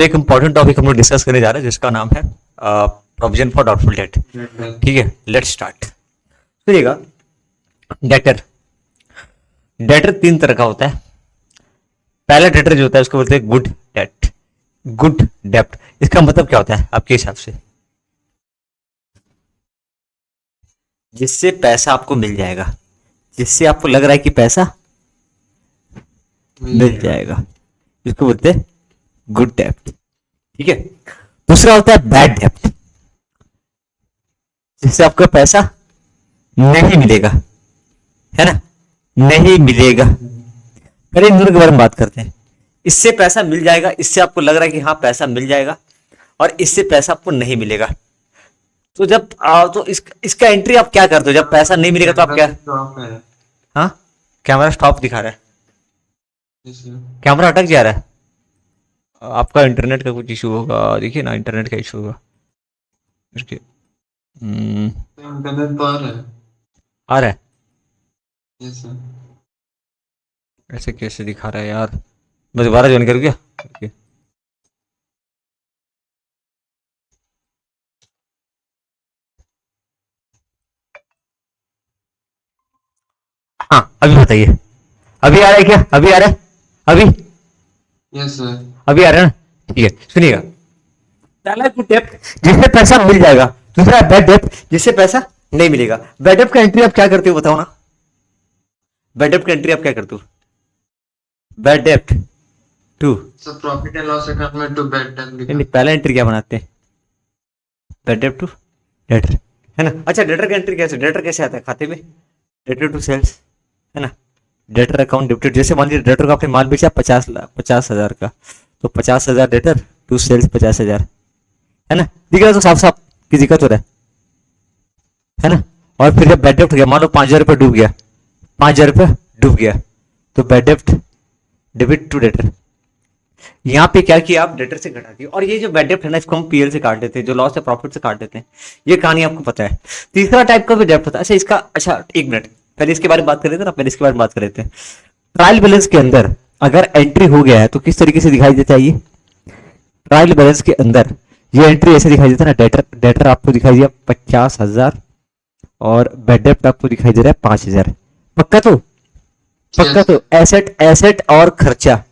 एक important topic हम लोग डिस्कस करने जा रहे हैं जिसका नाम है प्रोविजन फॉर डाउटफुल डेट। ठीक है, लेट्स स्टार्ट। सुनिएगा, डेटर डेटर तीन तरह का होता है। पहला डेटर जो होता है उसको बोलते हैं गुड डेट, गुड डेप्ट। इसका मतलब क्या होता है आपके हिसाब से? जिससे पैसा आपको मिल जाएगा, जिससे आपको लग रहा है कि पैसा मिल जाएगा, इसको बोलते हैं गुड डेप्ट। ठीक है। दूसरा होता है बैड डेप्ट, जिससे आपको पैसा नहीं मिलेगा, है ना, नहीं मिलेगा। पहले इन दोनों के बारे में बात करते हैं। इससे पैसा मिल जाएगा, इससे आपको लग रहा है कि हाँ पैसा मिल जाएगा, और इससे पैसा आपको नहीं मिलेगा। तो जब तो इसका एंट्री आप क्या करते हो जब पैसा नहीं मिलेगा? तो आप क्या, हाँ कैमरा स्टॉप दिखा रहा है, कैमरा अटक जा रहा है। आपका इंटरनेट का कुछ इशू होगा, देखिए ना, इंटरनेट का इशू होगा। इसके इंटरनेट तो आ रहा है, yes, sir. ऐसे कैसे दिखा रहा है यार? मैं दोबारा ज्वाइन करूँ क्या? Okay. हाँ अभी बताइए, अभी आ रहा है क्या? अभी आ रहा है? अभी Yes, sir. अभी आ रहा है ना? ठीक है, सुनिएगा। पहला गुड डेप्ट, जिससे पैसा मिल जाएगा। दूसरा बैड डेप्ट, जिससे पैसा नहीं मिलेगा। बैड डेप्ट का एंट्री आप क्या करते हो बताओ ना? बैड डेप्ट का एंट्री आप क्या करते हो? बैड डेप्ट to, So profit and loss account में to bad debt लिखा. नहीं पहला एंट्री क्या बनाते हैं? बैड डेप्ट टू डेटर, है ना। अच्छा, डेटर का एंट्री कैसे, डेटर कैसे आता है खाते में? डेटर टू सेल्स, है ना। डेटर अकाउंट डेबिटेड, जैसे मान लीजिए डेटर को आपने माल बेचा 50,000 का, तो 50,000 डेटर टू सेल्स 50,000, है ना। दिख रहा है तो साफ साफ की दिक्कत हो रहा है ना। और फिर जब बैड डेप्ट हो गया, मान लो 5,000 रुपये डूब गया, 5,000 रुपये डूब गया, तो बैड डेप्ट डेबिट टू डेटर। यहाँ पे क्या किया आप, डेटर से घटा दिया। और ये जो बैड डेप्ट है ना, इसको हम पीएल से काट देते हैं, जो लॉस है प्रॉफिट से काट देते हैं। ये कहानी आपको पता है। तीसरा टाइप का भी डेप्ट होता है। अच्छा इसका, अच्छा एक मिनट, पहले इसके बारे में बात कर रहे थे ना, पहले इसके बारे में बात कर रहे थे। ट्रायल बैलेंस के अंदर अगर एंट्री हो गया है तो किस तरीके से दिखाई देता है ये? ट्रायल बैलेंस के अंदर ये एंट्री ऐसे दिखाई देता है ना, डेटर डेटर आपको दिखाई दिया 50,000 और बैड डेप्ट आपको दिखाई दे रहा है 5,000। पक्का तो? पक्का तो? एसेट एसेट और खर्चा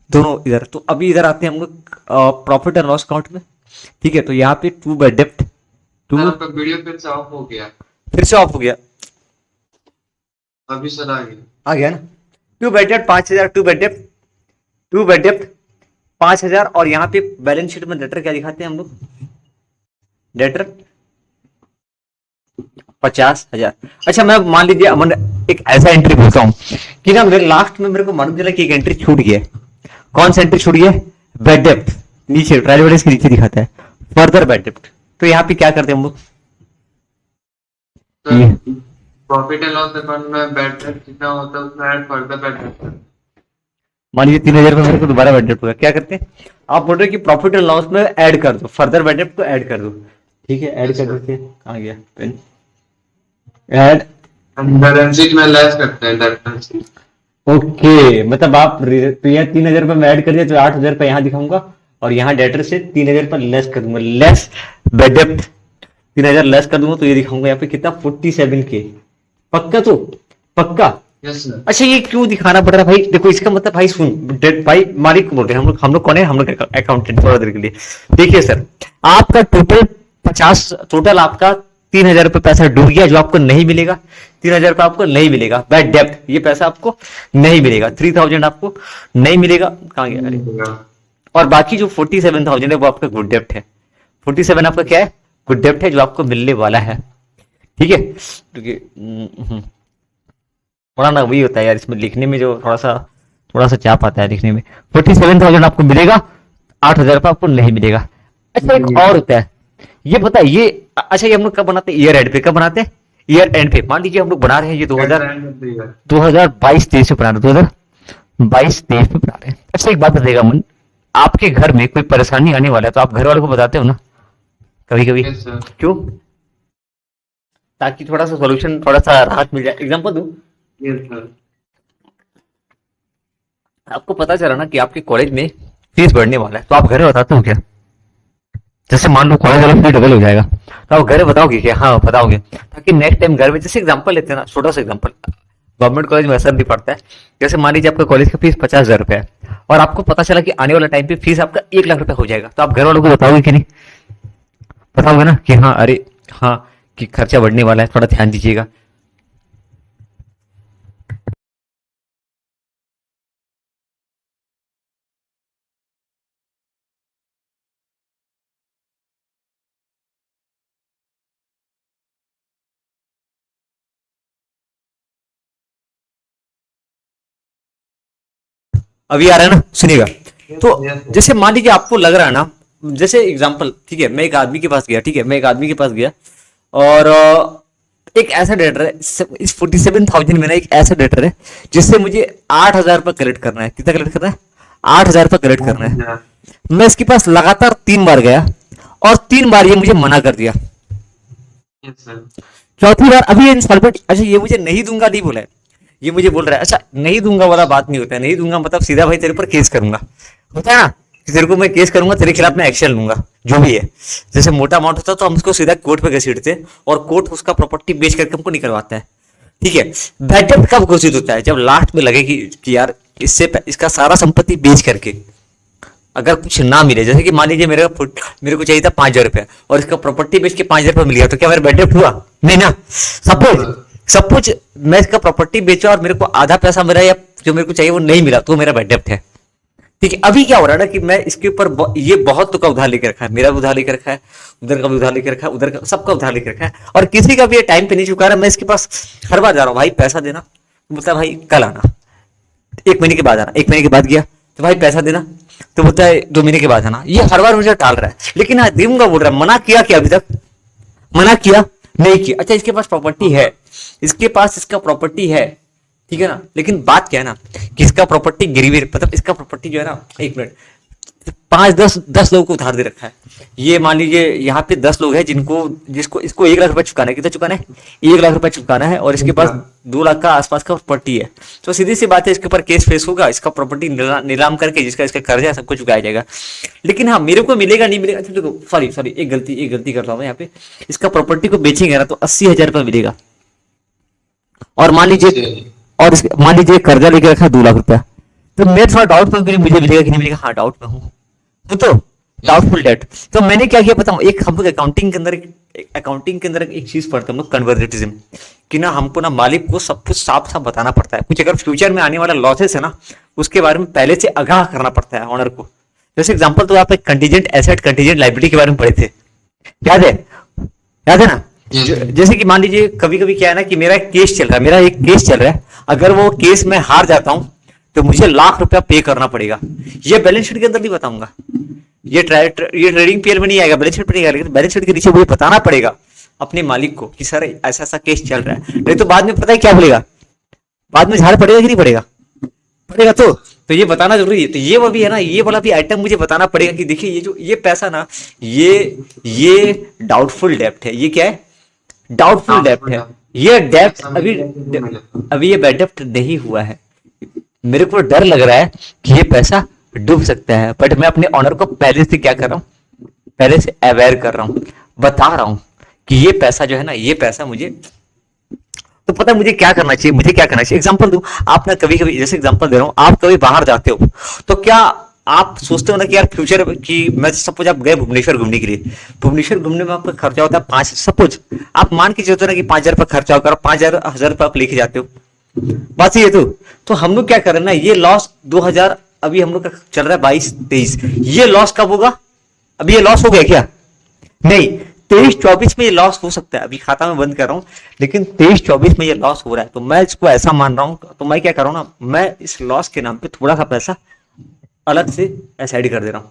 दोनों इधर। तो अभी इधर आते हैं हम लोग प्रॉफिट एंड लॉस अकाउंट में। ठीक है, तो यहाँ पे टू बैड डेप्ट, टू सर आपका वीडियो फिर से ऑफ हो गया. फिर से ऑफ हो गया, अभी सर आ गया ना। टू बैड डेप्ट 5,000, टू बैड डेप्ट, टू बैड डेप्ट 5,000। और यहाँ पे बैलेंस शीट में डेटर क्या दिखाते हैं हम लोग? डेटर 50,000। अच्छा मैं मान लीजिए अमन एक ऐसा एंट्री बोलता हूँ कि ना मेरे लास्ट में मेरे को मालूम चला कि एक एंट्री छूट गया। कौन सा एंट्री छूट गया? बैड डेप्ट। नीचे ट्रायल बैलेंस के नीचे दिखाता है फर्दर बैड डेप्ट। तो यहाँ पे क्या करते हैं हम लोग? प्रॉफिट एंड लॉस अकाउंट में बैड डेट कितना होता है उसमें ऐड फर्दर बैड डेट. मान लीजिए 3,000 रुपये मेरे को दोबारा बैड डेप्ट होगा, क्या करते हैं आप? बोल रहे हो कि प्रॉफिट एंड लॉस में ऐड कर दो, फर्दर बैड डेप्ट को ऐड कर दो। ठीक है, ऐड कर देते हैं। कहाँ गया पेन? ऐड बैलेंस शीट में लेस करते हैं डेट. ओके, मतलब आप तो यहाँ 3,000 रुपये में ऐड कर दिया तो 8,000 रुपये यहाँ दिखाऊंगा, और यहाँ डेटर से 3,000 रुपये लेस कर दूंगा, लेस बैड डेप्ट 3,000 लेस कर दूंगा, तो ये दिखाऊंगा यहाँ पे कितना 47K। पक्का तो? पक्का? Yes sir. अच्छा ये क्यों दिखाना पड़ रहा है भाई? देखो इसका मतलब भाई सुन, भाई मालिक बोल रहे हैं हम लोग कौन है? हम लोग अकाउंटेंट थोड़ा देर के लिए। देखिए सर, आपका टोटल 50, टोटल आपका 3,000 रुपये पैसा डूब गया, जो आपको नहीं मिलेगा। 3,000 रुपये आपको नहीं मिलेगा, बैड डेप्ट, ये पैसा आपको नहीं मिलेगा। 3,000 आपको नहीं मिलेगा, कहाँ गया? अरे, और बाकी जो 47,000 है वो आपका गुड डेप्ट है। 47 आपका क्या है? गुड डेप्ट है, जो आपको मिलने वाला है। ठीक है, क्योंकि थोड़ा ना वही होता है यार, इसमें लिखने में जो थोड़ा सा चाप आता है लिखने में। 47,000 आपको मिलेगा, 8,000 रुपये आपको नहीं मिलेगा। अच्छा एक और होता है, ये पता है ये, अच्छा ये हम लोग कब बनाते हैं? ईयर एंड पे। कब बनाते हैं? ईयर एंड पे। मान लीजिए हम लोग बना रहे हैं ये 2022-23 में बना रहे हैं, 2022-23 में बना रहे हैं। अच्छा एक बात बताइएगा मन, आपके घर में कोई परेशानी आने वाला है तो आप घर वालों को बताते हो ना कभी कभी? Yes sir. क्यों? ताकि थोड़ा सा सोल्यूशन, थोड़ा सा राहत मिल जाए। एग्जाम्पल दूं, यस सर. आपको पता चला ना कि आपके कॉलेज में फीस बढ़ने वाला है, तो आप घर में बताते हो क्या? जैसे मान लो कॉलेज वाला फी डबल हो जाएगा, तो आप घर में बताओगे क्या? हाँ बताओगे, ताकि नेक्स्ट टाइम घर में, जैसे एग्जांपल लेते हैं ना, छोटा सा एग्जांपल, गवर्नमेंट कॉलेज में ऐसा भी पड़ता है, जैसे मान लीजिए आपका कॉलेज का फीस 50,000 रुपया है, और आपको पता चला कि आने वाला टाइम पे फीस आपका 1 लाख रुपया हो जाएगा, तो आप घर वालों को बताओगे कि नहीं? बताओगे ना कि हाँ, अरे हाँ, कि खर्चा बढ़ने वाला है, थोड़ा ध्यान दीजिएगा। अभी आ रहा है ना, सुनिएगा। तो जैसे मान लीजिए आपको लग रहा है ना, जैसे एग्जांपल, ठीक है, मैं एक आदमी के पास गया, ठीक है, मैं एक आदमी के पास गया, और एक ऐसा डेटर है, इस 47,000 में ना एक ऐसा डेटर है जिससे मुझे 8,000 रुपये कलेक्ट करना है। कितना कलेक्ट करना है? 8,000 रुपये कलेक्ट करना है। मैं इसके पास लगातार 3 बार गया, और 3 बार ये मुझे मना कर दिया। चौथी बार अभी इंस्टॉलमेंट, अच्छा ये मुझे नहीं दूंगा नहीं बोला है, ये मुझे बोल रहा है, अच्छा नहीं दूंगा वाला बात नहीं होता है, नहीं दूंगा मतलब सीधा भाई तेरे पर केस करूंगा, होता है ना कि तेरे को मैं केस करूंगा, तेरे खिलाफ मैं एक्शन लूंगा, जो भी है। जैसे मोटा अमाउंट होता है तो हम उसको सीधा कोर्ट पे घसीटते हैं, और कोर्ट उसका प्रॉपर्टी बेच करके हमको निकलवाता है, ठीक है। बैड डेब्ट कब घोषित होता है? जब लास्ट में लगे कि यार इसका सारा संपत्ति बेच करके अगर कुछ ना मिले, जैसे कि मान लीजिए मेरे को चाहिए था 5,000 रुपया, और इसका प्रॉपर्टी बेच के 5,000 रुपया मिल गया, तो क्या मेरा बैड डेब्ट हुआ? नहीं ना। सपोज सपोज मैं इसका प्रॉपर्टी बेचा और मेरे को आधा पैसा मिला, या जो मेरे को चाहिए वो नहीं मिला, तो मेरा बैड डेब्ट है, ठीक है। अभी क्या हो रहा है ना कि मैं इसके ऊपर ये बहुत का उधार लेकर रखा है, मेरा भी उधार लेकर रखा है, उधर का भी उधार लेकर रखा है, उधर का सबका उधार लेकर रखा है, और किसी का भी ये टाइम पे नहीं चुका रहा। मैं इसके पास हर बार जा रहा हूँ, भाई पैसा देना, तो बोलता है भाई कल आना, 1 महीने के बाद आना, 1 महीने के बाद गया तो भाई पैसा देना, तो बोलता है 2 महीने के बाद आना। ये हर बार मुझे टाल रहा है, लेकिन हाँ दूंगा बोल रहा है। मना किया क्या अभी तक? मना किया नहीं किया। अच्छा इसके पास प्रॉपर्टी है, इसके पास इसका प्रॉपर्टी है, ठीक है ना, लेकिन बात क्या है ना कि इसका प्रॉपर्टी गिरवी, मतलब इसका प्रॉपर्टी जो है ना, 1 मिनट, 5 10 लोगों को उधार दे रखा है। ये मान लीजिए यहाँ पे 10 लोग हैं जिसको इसको 1 लाख रुपए चुकाना है। कितना चुकाना है? 1 लाख रुपए चुकाना है, और इसके पास 2 लाख का आसपास का प्रॉपर्टी है। तो सीधी सी बात है, इसके ऊपर केस फेस होगा, इसका प्रॉपर्टी नीलाम करके जिसका इसका कर्जा है सबको चुकाया जाएगा। लेकिन हाँ मेरे को मिलेगा नहीं मिलेगा, अच्छा देखो, सॉरी एक गलती कर रहा हूँ यहाँ पे। इसका प्रॉपर्टी को बेचेंगे ना तो 80,000 रुपये मिलेगा, और मान लीजिए कर्जा लेके रखा है 2 लाख रुपया, तो मैं थोड़ा डाउट में, मुझे मिलेगा कि नहीं मिलेगा, हाँ डाउट में हूँ, तो डाउटफुल डेट। तो मैंने क्या किया पता हूँ, एक हम लोग अकाउंटिंग के अंदर एक चीज पढ़ते हैं हम लोग, कन्वर्जेटिज्म, कि ना हमको ना मालिक को सब कुछ साफ साफ बताना पड़ता है। कुछ अगर फ्यूचर में आने वाला लॉसेस है ना, उसके बारे में पहले से आगाह करना पड़ता है ऑनर को। जैसे एग्जांपल तो आप एक कंटीजेंट एसेट कंटीजेंट लाइबिलिटी के बारे में पढ़े थे, याद है? याद है ना? जैसे कि मान लीजिए कभी कभी क्या है ना कि मेरा एक केस चल रहा है, अगर वो केस मैं हार जाता हूं तो मुझे ₹1,00,000 पे करना पड़ेगा। ये बैलेंस शीट के अंदर नहीं बताऊंगा, ये ट्रेडिंग पीएल में नहीं आएगा, बैलेंस शीट पे नहीं आएगा, लेकिन बैलेंस शीट के नीचे मुझे बताना पड़ेगा अपने मालिक को कि सर ऐसा ऐसा केस चल रहा है। नहीं तो बाद में पता है क्या बोलेगा, बाद में झाड़ पड़ेगा कि नहीं पड़ेगा? पड़ेगा। तो ये बताना जरूरी है। तो ये वो भी है ना, ये वाला भी आइटम मुझे बताना पड़ेगा कि देखिए ये पैसा ना, ये डाउटफुल डेप्ट है। ये क्या है? डाउटफुल डेप्ट है। ये डेप्ट अभी ये बैड डेप्ट नहीं हुआ है। मेरे को डर लग रहा है कि ये पैसा डूब सकता है, बट मैं अपने ऑनर को पहले से क्या कर रहा हूँ, पहले से अवेयर कर रहा हूँ, बता रहा हूँ कि ये पैसा जो है ना, ये पैसा मुझे, तो पता है मुझे क्या करना चाहिए, मुझे क्या करना चाहिए। एग्जांपल दूं, आप ना कभी कभी, जैसे एग्जांपल दे रहा हूं, आप कभी बाहर जाते हो तो क्या आप सोचते हो ना कि यार फ्यूचर की, मैं सपोज आप गए भुवनेश्वर घूमने के लिए, भुवनेश्वर घूमने में आपका खर्चा होता है 5, सपोज आप मान के चलते हो ना कि 5,000 रुपये खर्चा होकर 5,000 रुपये आप लेके जाते हो, बात ये तो हम लोग क्या कर रहे हैं ना, ये लॉस 2000, अभी हम लोग का चल रहा है 22-23, ये लॉस कब होगा? अभी ये लॉस हो गया क्या? नहीं, 23-24 में ये लॉस हो सकता है। अभी खाता में बंद कर रहा हूं, लेकिन 23-24 में ये लॉस हो रहा है, तो मैं इसको ऐसा मान रहा हूं, तो मैं क्या कर रहा हूं ना, मैं इस लॉस के नाम पे थोड़ा सा पैसा अलग से एसाइड कर दे रहा हूं।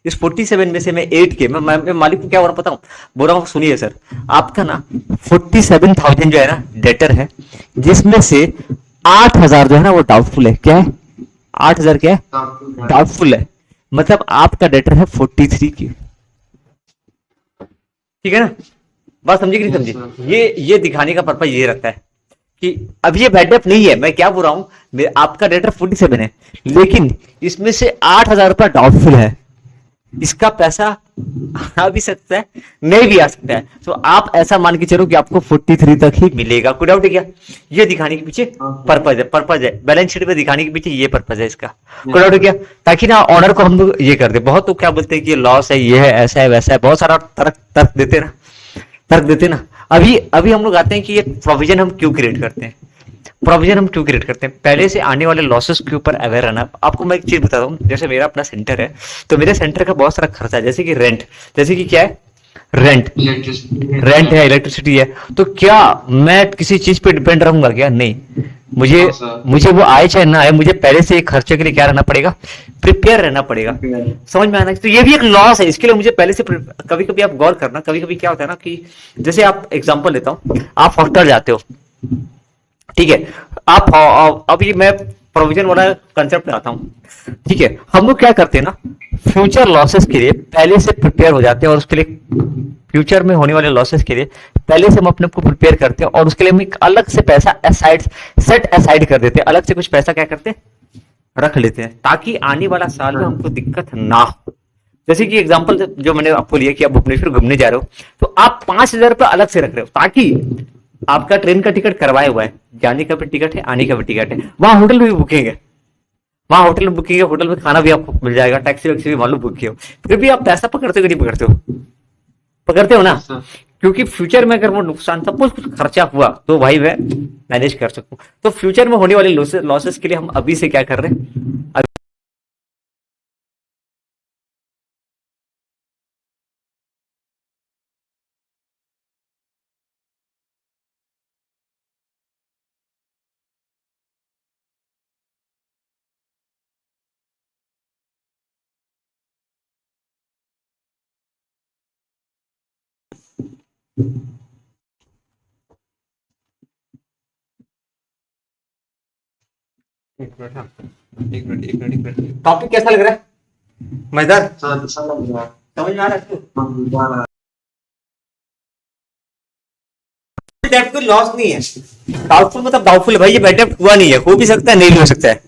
इस 47 में से मैं 8 के, मैं मालिक को क्या हो रहा पता हूं, बोल रहा हूं सुनिए सर, आपका ना 47,000 जो है ना डेटर है, जिसमें से 8,000 जो है ना वो डाउटफुल है। क्या है? 8,000 क्या है? डाउटफुल है। मतलब आपका डेटर है 43 की, ठीक है ना? बात समझे कि नहीं समझे? ये दिखाने का पर्पज ये रहता है कि अब ये बैड डेट नहीं है, मैं क्या बोल रहा हूं, आपका डेटर 47 है, लेकिन इसमें से 8,000 रुपया डाउटफुल है, इसका पैसा आ भी सकता है, नहीं भी आ सकता है। तो आप ऐसा मान के चलो कि आपको 43 तक ही मिलेगा। कोई डाउट है क्या? ये दिखाने के पीछे पर्पज है बैलेंस शीट में दिखाने के पीछे ये पर्पज है इसका। कोई डाउट है क्या? ताकि ना ऑनर को हम लोग ये कर दे। बहुत तो क्या बोलते हैं कि लॉस है, ये है, ऐसा है, वैसा है, बहुत सारा तर्क देते ना। अभी अभी हम लोग आते हैं कि ये प्रोविजन हम क्यों क्रिएट करते हैं। पहले से आने वाले लॉसेस के ऊपर अवेयर रहना। आपको मैं एक चीज बताता हूँ, जैसे मेरा अपना सेंटर है, तो मेरे सेंटर का बहुत सारा खर्चा है, जैसे कि रेंट, जैसे कि क्या है, रेंट है, इलेक्ट्रिसिटी है। तो क्या मैं किसी चीज पे डिपेंड रहूंगा क्या? नहीं, मुझे वो आए चाहे ना आए, मुझे पहले से एक खर्चे के लिए क्या रहना पड़ेगा, प्रिपेयर रहना पड़ेगा। समझ में आना? तो ये भी एक लॉस है, इसके लिए मुझे पहले से कभी कभी आप गौर करना, कभी कभी क्या होता है ना कि जैसे आप एग्जांपल लेता हूँ, आप हॉस्टल जाते हो, ठीक है, आप अभी मैं प्रोविजन वाला कंसेप्ट लाता हूँ, ठीक है। हम लोग क्या करते हैं ना, फ्यूचर लॉसेस के लिए पहले से प्रिपेयर हो जाते हैं, और उसके लिए फ्यूचर में होने वाले लॉसेस के लिए पहले से हम अपने को प्रिपेयर करते हैं, और उसके लिए हम एक अलग से पैसा सेट असाइड कर देते हैं, अलग से कुछ पैसा क्या करते हैं, रख लेते हैं, ताकि आने वाला साल में हमको दिक्कत ना हो। जैसे कि एग्जांपल जो मैंने आपको लिया कि आप भुवनेश्वर घूमने जा रहे हो, तो आप 5,000 रुपये अलग से रख रहे हो, ताकि आपका ट्रेन का टिकट करवाया हुआ है, जाने का भी टिकट है, आने का भी टिकट है, वहां होटल में भी बुकिंग है, होटल में खाना भी आपको मिल जाएगा, टैक्सी वैक्सी भी मालूम बुक हो, फिर भी आप पैसा पकड़ते हो कि नहीं पकड़ते हो? पकड़ते हो ना, क्योंकि फ्यूचर में अगर वो नुकसान सपोज कुछ खर्चा हुआ तो भाई मैं मैनेज कर सकूं। तो फ्यूचर में होने वाले लॉसेस के लिए हम अभी से क्या कर रहे हैं, टॉपिक कैसा लग रहा है? मजेदार समझ में आ रहा है? डेट कोई लॉस नहीं है, डाउटफुल मतलब डाउटफुल है भाई, ये बैड डेट हुआ नहीं है, हो भी सकता है, नहीं भी हो सकता है।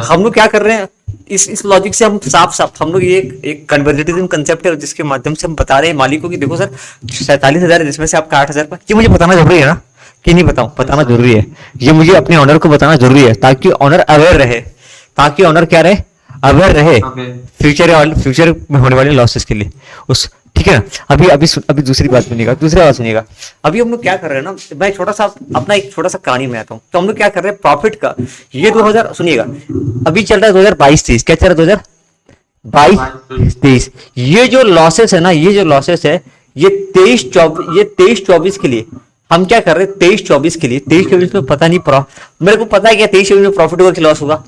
हम लोग क्या कर रहे हैं, इस लॉजिक से हम साफ हम लोग ये एक कन्वर्जेटिज्म कंसेप्ट है, जिसके माध्यम से हम बता रहे हैं मालिक को कि देखो सर 47,000 है, जिसमें से आपका 8,000 का, ये मुझे बताना जरूरी है ना कि नहीं बताऊं? बताना जरूरी है, ये मुझे अपने ऑनर को बताना जरूरी है, ताकि ऑनर अवेयर रहे, ताकि ऑनर क्या रहे, अवेयर रहे फ्यूचर में होने वाले लॉसेस के लिए उस, ठीक है ना। अभी दूसरी बात सुनिएगा। अभी हम लोग क्या कर रहे हैं ना, मैं छोटा सा अपना एक छोटा सा कहानी में आता हूँ। तो हम लोग क्या कर रहे हैं, प्रॉफिट का ये 2000 सुनिएगा, अभी चल रहा है 2022-23, क्या चल रहा है 2022-23, ये जो लॉसेस है ना, ये 23-24 के लिए हम क्या कर रहे हैं, 23-24 के लिए, 23-24 में पता नहीं मेरे को पता है क्या 23-24 में प्रॉफिट होगा कि लॉस होगा,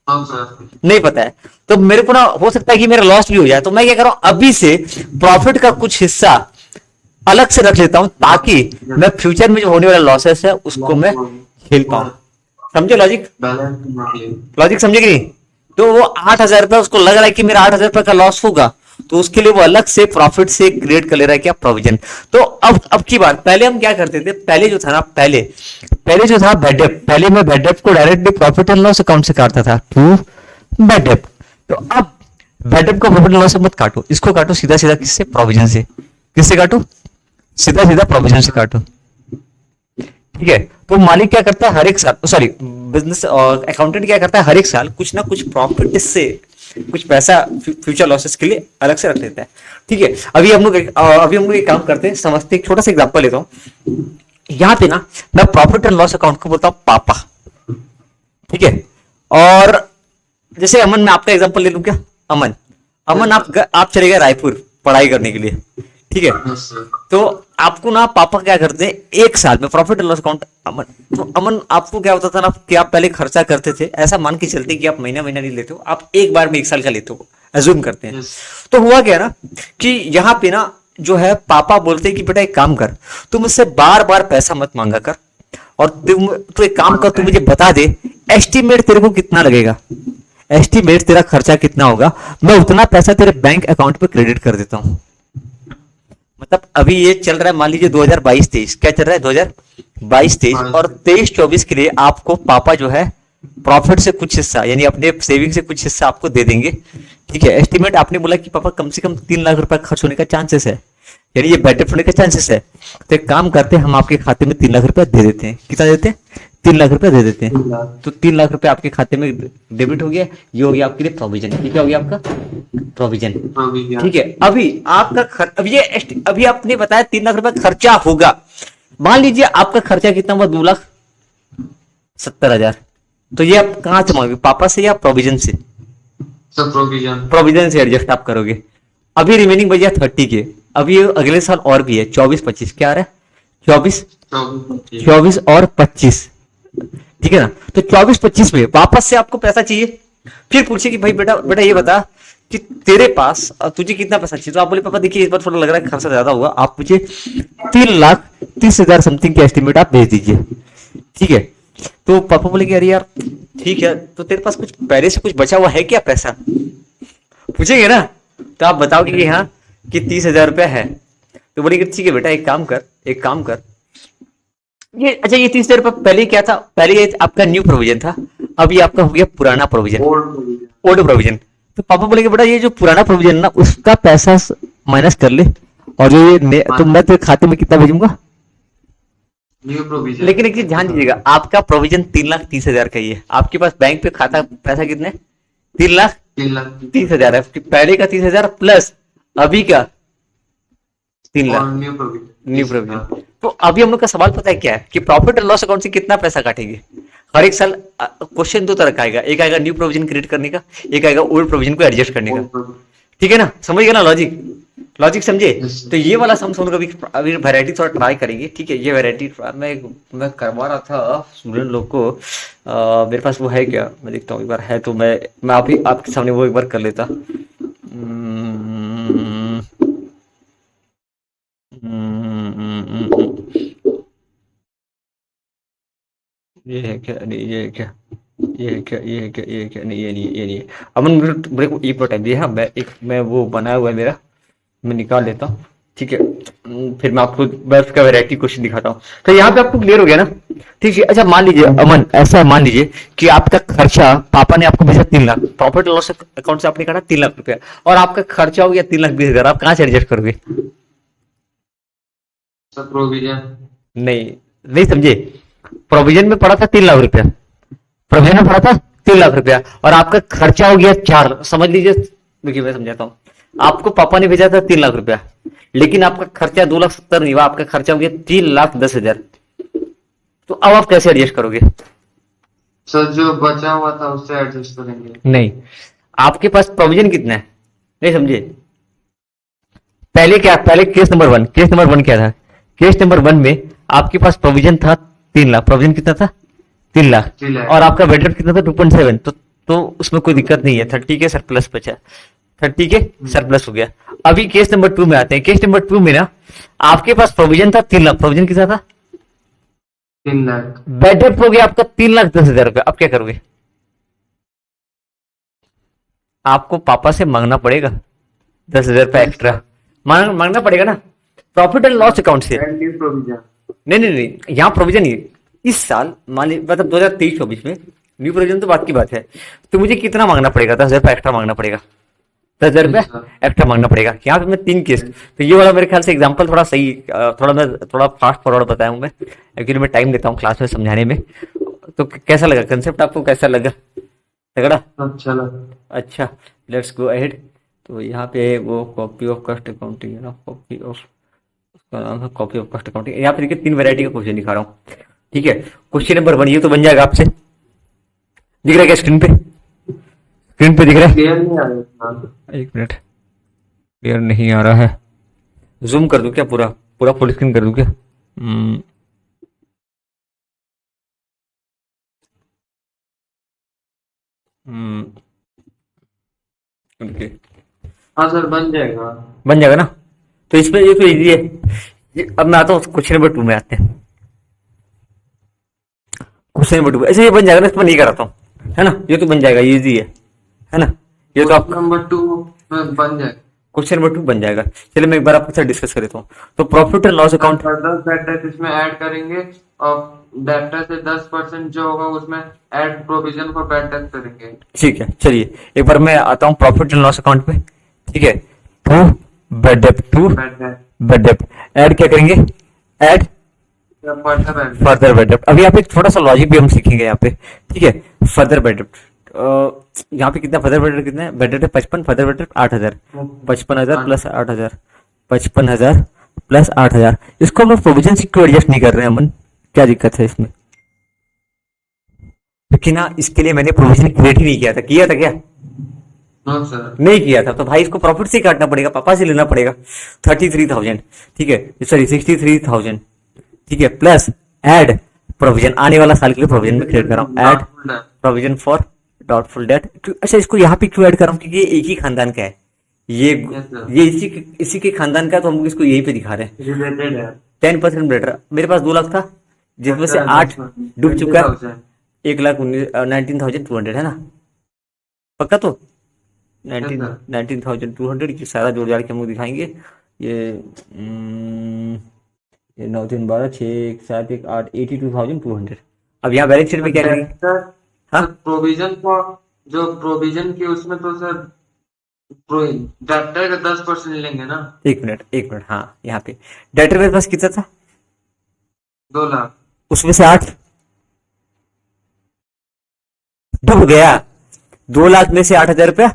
नहीं पता है। तो मेरे को ना हो सकता है कि मेरा लॉस भी हो जाए, तो मैं क्या कर रहा हूं, अभी से प्रॉफिट का कुछ हिस्सा अलग से रख लेता हूं, ताकि मैं फ्यूचर में जो होने वाला लॉसेस है उसको मैं खेल पाऊं। समझे लॉजिक समझे कि नहीं? तो वो 8,000 रुपया उसको लग रहा है कि मेरा 8,000 रुपये का लॉस होगा, तो उसके लिए वो अलग से प्रॉफिट से क्रिएट कर ले रहा है क्या, प्रोविजन। तो अब की बात, पहले हम क्या करते थे, पहले जो था ना, पहले जो था बैड डेट, पहले मैं बैड डेट को directly profit and loss account से काटता था टू बैड डेट। तो अब बैड डेट को प्रॉफिट एंड लॉस से मत काटो, इसको काटो सीधा सीधा किससे, प्रोविजन से। किससे काटो? सीधा सीधा प्रोविजन से काटो, ठीक है। तो मालिक क्या करता है, हर एक साल, सॉरी बिजनेस अकाउंटेंट क्या करता है, हर एक साल कुछ ना कुछ प्रॉफिट से कुछ पैसा फ्यूचर लॉसेस के लिए अलग से रख लेता है, ठीक है। अभी हम लोग एक काम करते हैं, समझते हैं, छोटा सा एग्जांपल लेता हूं। यहां पे ना मैं प्रॉफिट एंड लॉस अकाउंट को बोलता हूं पापा, ठीक है। और जैसे अमन, मैं आपका एग्जांपल ले लूं क्या, अमन आप चले गए रायपुर पढ़ाई करने के लिए, ठीक है। तो आपको ना पापा क्या करते हैं, एक साल में प्रॉफिट एंड लॉस अकाउंट, अमन आपको क्या होता था ना कि आप पहले खर्चा करते थे, ऐसा मान के चलते कि आप महीना नहीं लेते हो, आप एक बार में 1 साल का लेते हो, एज्यूम करते हैं। तो हुआ क्या ना कि यहाँ पे ना जो है पापा बोलते हैं कि बेटा एक काम कर, तुम मुझसे बार बार पैसा मत मांगा कर, और तू एक काम कर, तू मुझे बता दे एस्टिमेट तेरे को कितना लगेगा, एस्टिमेट तेरा खर्चा कितना होगा, मैं उतना पैसा तेरे बैंक अकाउंट पे क्रेडिट कर देता हूं। मतलब अभी ये चल रहा है, मान लीजिए 2022-23, क्या चल रहा है 2022-23, और 23-24 के लिए आपको पापा जो है प्रॉफिट से कुछ हिस्सा यानी अपने सेविंग से कुछ हिस्सा आपको दे देंगे। ठीक है, एस्टिमेट आपने बोला कि पापा कम से कम 3 लाख रुपए खर्च होने का चांसेस है, यानी ये बेटर होने का चांसेस है। तो एक काम करते हैं, हम आपके खाते में 3 लाख रुपए दे देते हैं। कितना देते हैं? 3 लाख रुपए दे देते हैं। तो 3 लाख रुपए आपके खाते में डेबिट हो गया। ये हो गया आपके लिए प्रोविजन। ये क्या हो गया आपका? प्रोविजन। ठीक है, अभी आपका अभी आपने बताया 3 लाख रुपए खर्चा होगा। मान लीजिए आपका खर्चा कितना हुआ? 2,70,000। तो ये आप कहां से मांगोगे, पापा से या प्रोविजन से? सब प्रोविजन। प्रोविजन से एडजस्ट आप करोगे। अभी रिमेनिंग बचा 30 के। अभी अगले साल और भी है, 24-25 क्या आ रहा है? 24 और 25, ठीक है ना? तो 24-25 में वापस से आपको पैसा चाहिए। फिर पूछे कि भाई बेटा बेटा ये बता कि तेरे पास तुझे कितना पैसा चाहिए। तो आप बोले पापा देखिए इस बार थोड़ा लग रहा है खर्चा ज्यादा होगा, आप मुझे 3,30,000 समथिंग का एस्टिमेट आप भेज दीजिए। ठीक है, तो पापा बोले कि अरे यार ठीक है, तो तेरे पास कुछ पहले से कुछ बचा हुआ है क्या पैसा? पूछेंगे ना, तो आप बताओगे कि हाँ कि 30,000 रुपया है। तो बोले कि ठीक है बेटा, एक काम कर, ये अच्छा ये 30,000 रुपया पहले क्या था? पहले ये आपका न्यू प्रोविजन था, अभी आपका हो गया पुराना प्रोविजन, ओल्ड प्रोविजन। तो पापा बोले कि बेटा ये जो पुराना प्रोविजन ना उसका पैसा माइनस कर ले, और जो ये तो मैं तेरे खाते में कितना भेजूंगा? New provision. लेकिन एक चीज ध्यान दीजिएगा, आपका प्रोविजन 3,30,000 का ही है। आपके पास बैंक पे खाता पैसा कितने? 3,30,000 है। पहले का 30,000 प्लस अभी का 3,00,000 न्यू प्रोविजन। तो अभी हम लोग का सवाल पता है क्या है कि प्रॉफिट एंड लॉस अकाउंट से कितना पैसा काटेंगे। हर एक साल क्वेश्चन 2 तरह का आएगा, एक आएगा न्यू प्रोविजन क्रिएट करने का, एक आएगा ओल्ड प्रोविजन को एडजस्ट करने का। ठीक है ना, समझ गए ना लॉजिक समझे? तो ये वाला हम लोग अभी वैरायटी थोड़ा ट्राई करेंगे। ठीक है, ये वैरायटी मैं करवा रहा था स्टूडेंट लोग को। मेरे पास वो है क्या, मैं देखता हूँ एक बार है तो मैं आपके सामने वो एक बार कर लेता। ये है क्या? नहीं ये है क्या? ये है क्या? ये है क्या? ये है क्या? नहीं ये नहीं है। अमन मेरे को एक टाइम दिया, मैं वो बनाया हुआ है मेरा, मैं निकाल लेता हूँ। ठीक है, फिर मैं उसका वैरायटी क्वेश्चन दिखाता हूँ। तो यहाँ पे आपको क्लियर हो गया ना? ठीक है, अच्छा मान लीजिए अमन, ऐसा मान लीजिए कि आपका खर्चा पापा ने आपको भेजा 3 लाख, प्रॉफिट लॉस अकाउंट से आपने काटा 3 लाख रुपया, और आपका खर्चा हो गया 3,20,000। आप कहाँ से एडजस्ट करोगे? सब प्रोविजन। नहीं समझे, प्रोविजन में पड़ा था 3 लाख रुपया, प्रोविजन में पड़ा था 3 लाख रुपया, और आपका खर्चा हो गया 4। समझ लीजिए, देखिए मैं समझाता हूँ। आपको पापा ने भेजा था 3 लाख रुपया, लेकिन आपका खर्चा 2,70,000 नहीं हुआ, आपका खर्चा हो गया 3,10,000। तो अब आप कैसे एडजस्ट करोगे? सर जो बचा हुआ था उससे एडजस्ट करेंगे। नहीं, आपके पास प्रोविजन कितना है? नहीं समझे, पहले केस नंबर वन क्या था? केस नंबर 1 में आपके पास प्रोविजन था 3 लाख। प्रोविजन कितना था? 3 लाख। और आपका वेट कितना था? 2.7। तो उसमें कोई दिक्कत नहीं है, 30 के सरप्लस बचा, 30 के सरप्लस हो गया। अभी केस नंबर 2 में आते हैं। केस नंबर 2 में ना आपके पास प्रोविजन था 3 लाख, प्रोविजन कितना था? 3 लाख। बेड हो गया आपका 3,10,000 रुपया। अब क्या करोगे? आपको पापा से मांगना पड़ेगा 10,000 रुपया एक्स्ट्रा, मांगना पड़ेगा ना, प्रॉफिट एंड लॉस अकाउंट से। नहीं, यहाँ प्रोविजन ही इस साल मान लीजिए मतलब 2023-24 में न्यू प्रोविजन तो बात की बात है। तो मुझे कितना मांगना पड़ेगा? 10,000 रुपया एक्स्ट्रा मांगना पड़ेगा, 10,000 रुपया एक्स्ट्रा मांगना पड़ेगा। यहाँ पे मैं 3 केस, तो ये वाला मेरे ख्याल से एग्जांपल थोड़ा सही, थोड़ा फास्ट फॉरवर्ड बताया हूँ मैं, एक्चुअली मैं टाइम लेता हूँ क्लास में समझाने में। तो कैसा लगा कंसेप्ट, आपको कैसा लगा? तगड़ा? अच्छा लगा। अच्छा, लेट्स गो अहेड। तो यहाँ पे वो कॉपी ऑफ कॉस्ट अकाउंटिंग है ना, कॉपी ऑफ, उसका नाम है कॉपी ऑफ कॉस्ट अकाउंटिंग। यहाँ पे देखिए 3 वैरायटी का क्वेश्चन दिखा रहा हूँ। ठीक है, क्वेश्चन नंबर 1 ये तो बन जाएगा आपसे, दिख रहा है क्या स्क्रीन पे? स्क्रीन पे दिख रहा है? क्लियर नहीं आ रहा। एक मिनट, क्लियर नहीं आ रहा है, जूम कर दूं क्या? पूरा फुल स्क्रीन कर दूं क्या? ओके, हाँ सर बन जाएगा ना? तो इसमें ये तो इजी है। अब मैं आता हूँ क्वेश्चन नंबर 2 में आते हैं। क्वेश्चन नंबर 2 ऐसे ये बन जाएगा ना, इसमें नहीं कराता हूँ, है ना? ये तो बन जाएगा, इजी है ना? ये तो आप नंबर 2 में बन जाएगा। क्वेश्चन नंबर 2 बन जाएगा। चलिए मैं एक बार आपके साथ डिस्कस कर लेता हूँ। तो profit and loss account, further bad date इसमें ऐड करेंगे और डेप्टर से 10% जो होगा उसमें add provision for bad debt करेंगे। ठीक है। चलिए एक बार मैं आता हूँ प्रॉफिट एंड लॉस अकाउंट पे। ठीक है, टू बैड डेप्ट, टू बैड डेट बैड डेप्ट, ऐड क्या करेंगे, add further bad debt. Further bad डेप्ट। अभी यहाँ पे थोड़ा सा लॉजिक भी हम सीखेंगे यहाँ पे। ठीक है, फर्दर बैड डेप्ट, यहाँ पे कितना फर्दर बैड डेप्ट, कितना है बैड डेप्ट है 55, फर्दर बैड डेप्ट 8,000, 55,000 प्लस 8,000, 55,000 प्लस 8,000। इसको हम लोग प्रोविजन से क्यों एडजस्ट नहीं कर रहे हैं अमन, क्या दिक्कत है इसमें? क्योंकि ना इसके लिए मैंने प्रोविजन क्रिएट ही नहीं किया था। किया था क्या? No sir. नहीं किया था, तो भाई इसको प्रॉफिट से ही काटना पड़ेगा, पापा से लेना पड़ेगा 33,000। ठीक है, सॉरी 63,000। ठीक है, प्लस ऐड प्रोविजन, आने वाला साल के लिए प्रोविजन में क्रिएट कर रहा हूँ, add provision for doubtful debt. अच्छा, इसको यहाँ पे क्यों ऐड कर रहा हूँ? क्योंकि ये एक ही खानदान का है, ये Yes, sir. ये इसी के खानदान का, तो हम लोग इसको यहीं पे दिखा रहे हैं। रिलेटेड है। 10% बेटर। मेरे पास 2 लाख था, जिसमें से 8 डूब चुका है, 1,19,200 है ना, पक्का? तो 19,200 की सारा जोड़ जाड़ के हम लोग दिखाएंगे। ये ये 9 3 12 6 1 7 1 8 82,200। अब यहाँ बैलेंस शीट में क्या करेंगे? हाँ? प्रोविजन फॉर जो प्रोविजन की उसमें तो सर डेप्टर का 10% लेंगे ना। एक मिनट, हाँ यहाँ पे डेटर मेरे पास कितना था? 2 लाख। उसमें से 8 डूब गया, 2 लाख में से 8,000 रुपया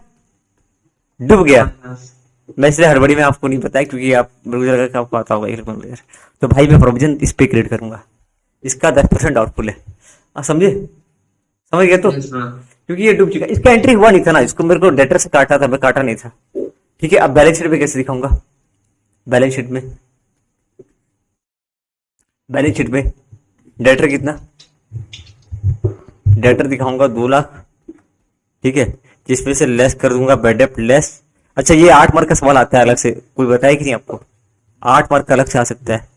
डूब गया। मैं इसलिए हड़बड़ी में आपको नहीं बताया, क्योंकि आप मुझे लगा कि आपको आता होगा 1,00,000। तो भाई मैं प्रोविजन इस पे क्रिएट करूंगा, इसका 10% डाउटफुल है। आप समझे, समझ गए तो? Yes, sir. क्योंकि ये डूब चुका, इसका एंट्री हुआ नहीं था ना, इसको मेरे को डेटर से काटा था, मैं काटा नहीं था। ठीक है, अब बैलेंस शीट में कैसे दिखाऊंगा? बैलेंस शीट में डेटर कितना, डेटर दिखाऊंगा 2 लाख। ठीक है, जिसमें से लेस कर दूंगा बैड डेप्ट लेस। अच्छा, ये 8 मार्क का सवाल आता है अलग से, कोई बताया कि नहीं आपको? 8 मार्क का अलग से आ सकता है।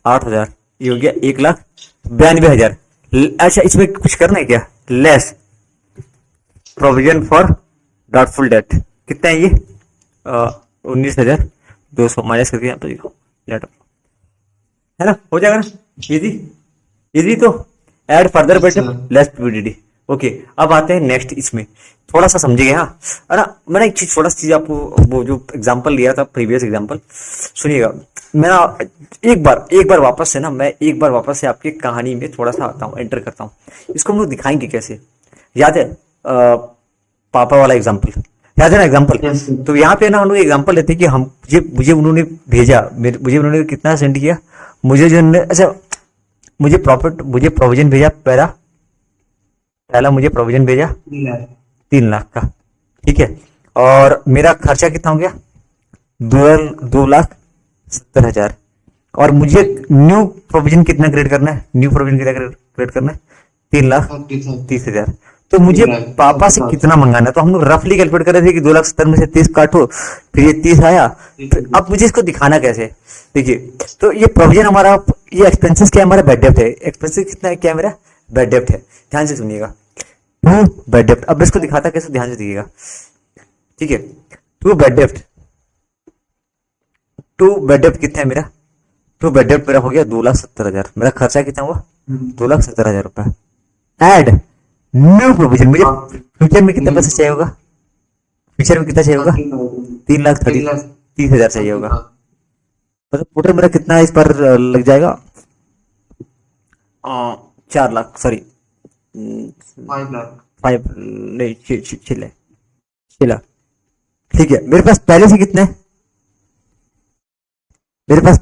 8,000 ये हो गया 1,92,000। अच्छा, इसमें कुछ करना है क्या? Less provision for doubtful debt, कितना है ये? 19,200 माइनस करके यहाँ पे लिखो, है ना, हो जाएगा ना, इजी तो। ऐड फर्दर बेट लेस पीवीडीडी। ओके, अब आते हैं नेक्स्ट, इसमें थोड़ा सा समझिए। हाँ, है ना, मैंने एक चीज, छोटा सा चीज आपको, वो जो एग्जांपल लिया था प्रीवियस एग्जांपल, सुनिएगा। मैं एक बार वापस से ना, मैं एक बार वापस से आपकी कहानी में थोड़ा सा आता हूँ, एंटर करता हूँ। इसको हम लोग दिखाएंगे कैसे, याद है पापा वाला एग्जाम्पल, याद है ना एग्जाम्पल? Yes, sir. तो यहाँ पे ना हम लोग एग्जाम्पल लेते हैं कि हम मुझे उन्होंने भेजा, मुझे उन्होंने कितना सेंड किया, मुझे जो, अच्छा मुझे प्रोविजन भेजा, पहला मुझे प्रोविजन भेजा 3 लाख का। ठीक है, और मेरा खर्चा कितना हो गया? 2,70,000। और मुझे न्यू प्रोविजन कितना क्रिएट करना है? न्यू प्रोविजन कितना क्रिएट करना है? 3,30,000। तो मुझे पापा से कितना मंगाना है? तो हम लोग रफली कैलकुलेट कर रहे थे कि 2,70,000 में से 30 काटो, फिर ये 30 आया। फिर अब मुझे इसको दिखाना कैसे? देखिए, तो ये प्रोविजन हमारा, ये एक्सपेंसेस क्या है? हमारा बैड डेप्ट है। एक्सपेंसेस कितना है? क्या है मेरा? बैड डेप्ट है। ध्यान से सुनिएगा, बैड डेप्ट। अब इसको दिखाता कैसे, ध्यान से देखिएगा। ठीक है, टू बैड डेप्ट कितना है मेरा? टू बैड डेप्ट मेरा हो गया 2,70,000। मेरा खर्चा कितना हुआ? 2,70,000 रुपए। ऐड न्यू प्रोविजन, मुझे फ्यूचर में कितना पैसा चाहिए होगा? फ्यूचर में कितना चाहिए होगा? 3,30,000 चाहिए होगा। मतलब टोटल मेरा कितना इस पर लग जाएगा? 4 लाख, सॉरी 5 लाख। 5 नहीं, 6 लाख। ठीक है, मेरे पास पहले से कितने हैं? मेरे पास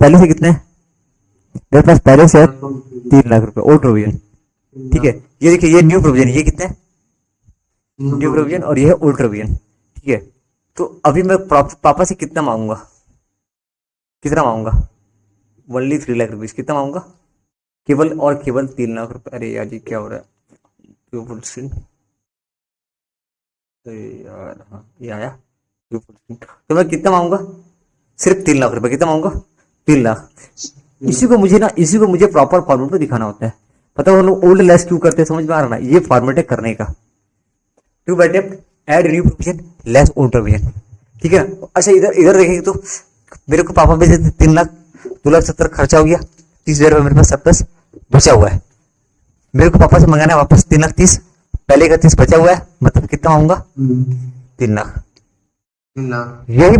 पहले से 3 लाख रुपए ओल्ड प्रोविजन। ठीक है, ये देखिए, ये न्यू प्रोविजन, ये कितने? न्यू प्रोविजन, और ये है ओल्ड प्रोविजन। ठीक है, तो अभी मैं पापा से कितना मांगूंगा? Only 3 lakh rupees. कितना मांगूंगा? केवल 3 लाख रुपए। अरे यार जी, क्या हो रहा है? यार हाँ, ये आया। तो मैं कितना मांगूंगा? सिर्फ 3 लाख रुपए। कितना मांगूंगा? 3 लाख। इसी को मुझे प्रॉपर फॉर्मेट में दिखाना होता है। पता है वो लोग ओल्ड लेस क्यों करते हैं? समझ में आ रहा ना? ये फॉर्मेट है करने का। टू बैड डेप्ट, add new provision, less old provision. ठीक है ना। अच्छा इधर इधर देखेंगे तो मेरे को पापा भेजे थे 3 लाख, 2,70,000 खर्चा हो गया, 30,000 मेरे पास सरप्लस बचा हुआ है। मेरे को पापा से मंगाना है वापस 3,30,000, पहले का 30 बचा हुआ है, मतलब कितना आऊंगा 3 लाख। 3 लाख। यही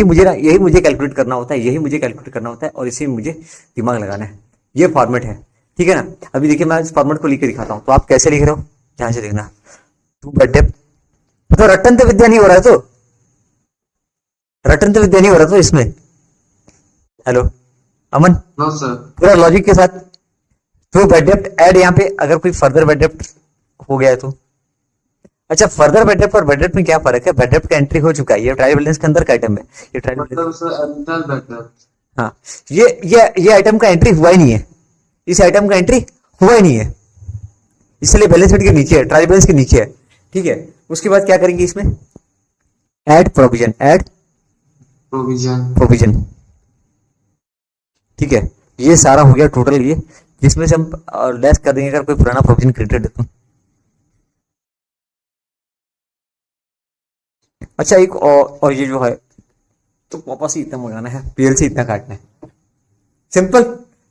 मुझे कैलकुलेट करना होता है, यही मुझे कैलकुलेट करना होता है और इसी में मुझे दिमाग लगाना है। ये फॉर्मेट है, ठीक है ना। अभी देखिए मैं इस फॉर्मेट को लिख के दिखाता हूँ, तो आप कैसे लिख रहे हो ध्यान से देखना। टू बर्थडे तो रटन तो विद्या नहीं हो रहा है, तो रटन तो विद्या नहीं हो रहा तो इसमें। हेलो अमन, नो सर। पूरा लॉजिक के साथ टू बर्थडे ऐड यहाँ पे अगर कोई फर्दर बर्थडे हो गया है तो। अच्छा फर्दर बर्थडे और बर्थडे में क्या फर्क है, बर्थडे का एंट्री हो चुका है, ये ट्रायल बैलेंस के अंदर का आइटम है, ये ट्रायल बैलेंस। मतलब सर एडिशनल बेटर। हाँ ये आइटम का एंट्री हुआ ही नहीं है, इस आइटम का एंट्री हुआ ही नहीं है, इसलिए बैलेंस शीट के नीचे है, ट्रायल बैलेंस के नीचे है, ठीक है। उसके बाद क्या करेंगे इसमें, add provision, add provision. Provision, ठीक है। ये सारा हो गया टोटल, ये जिसमें से हम लेस कर देंगे अगर कोई पुराना प्रोविजन क्रिएटेड है तो। अच्छा एक और ये जो है तो वापस ही इतना मंगाना है, पीएल से इतना काटना है, सिंपल।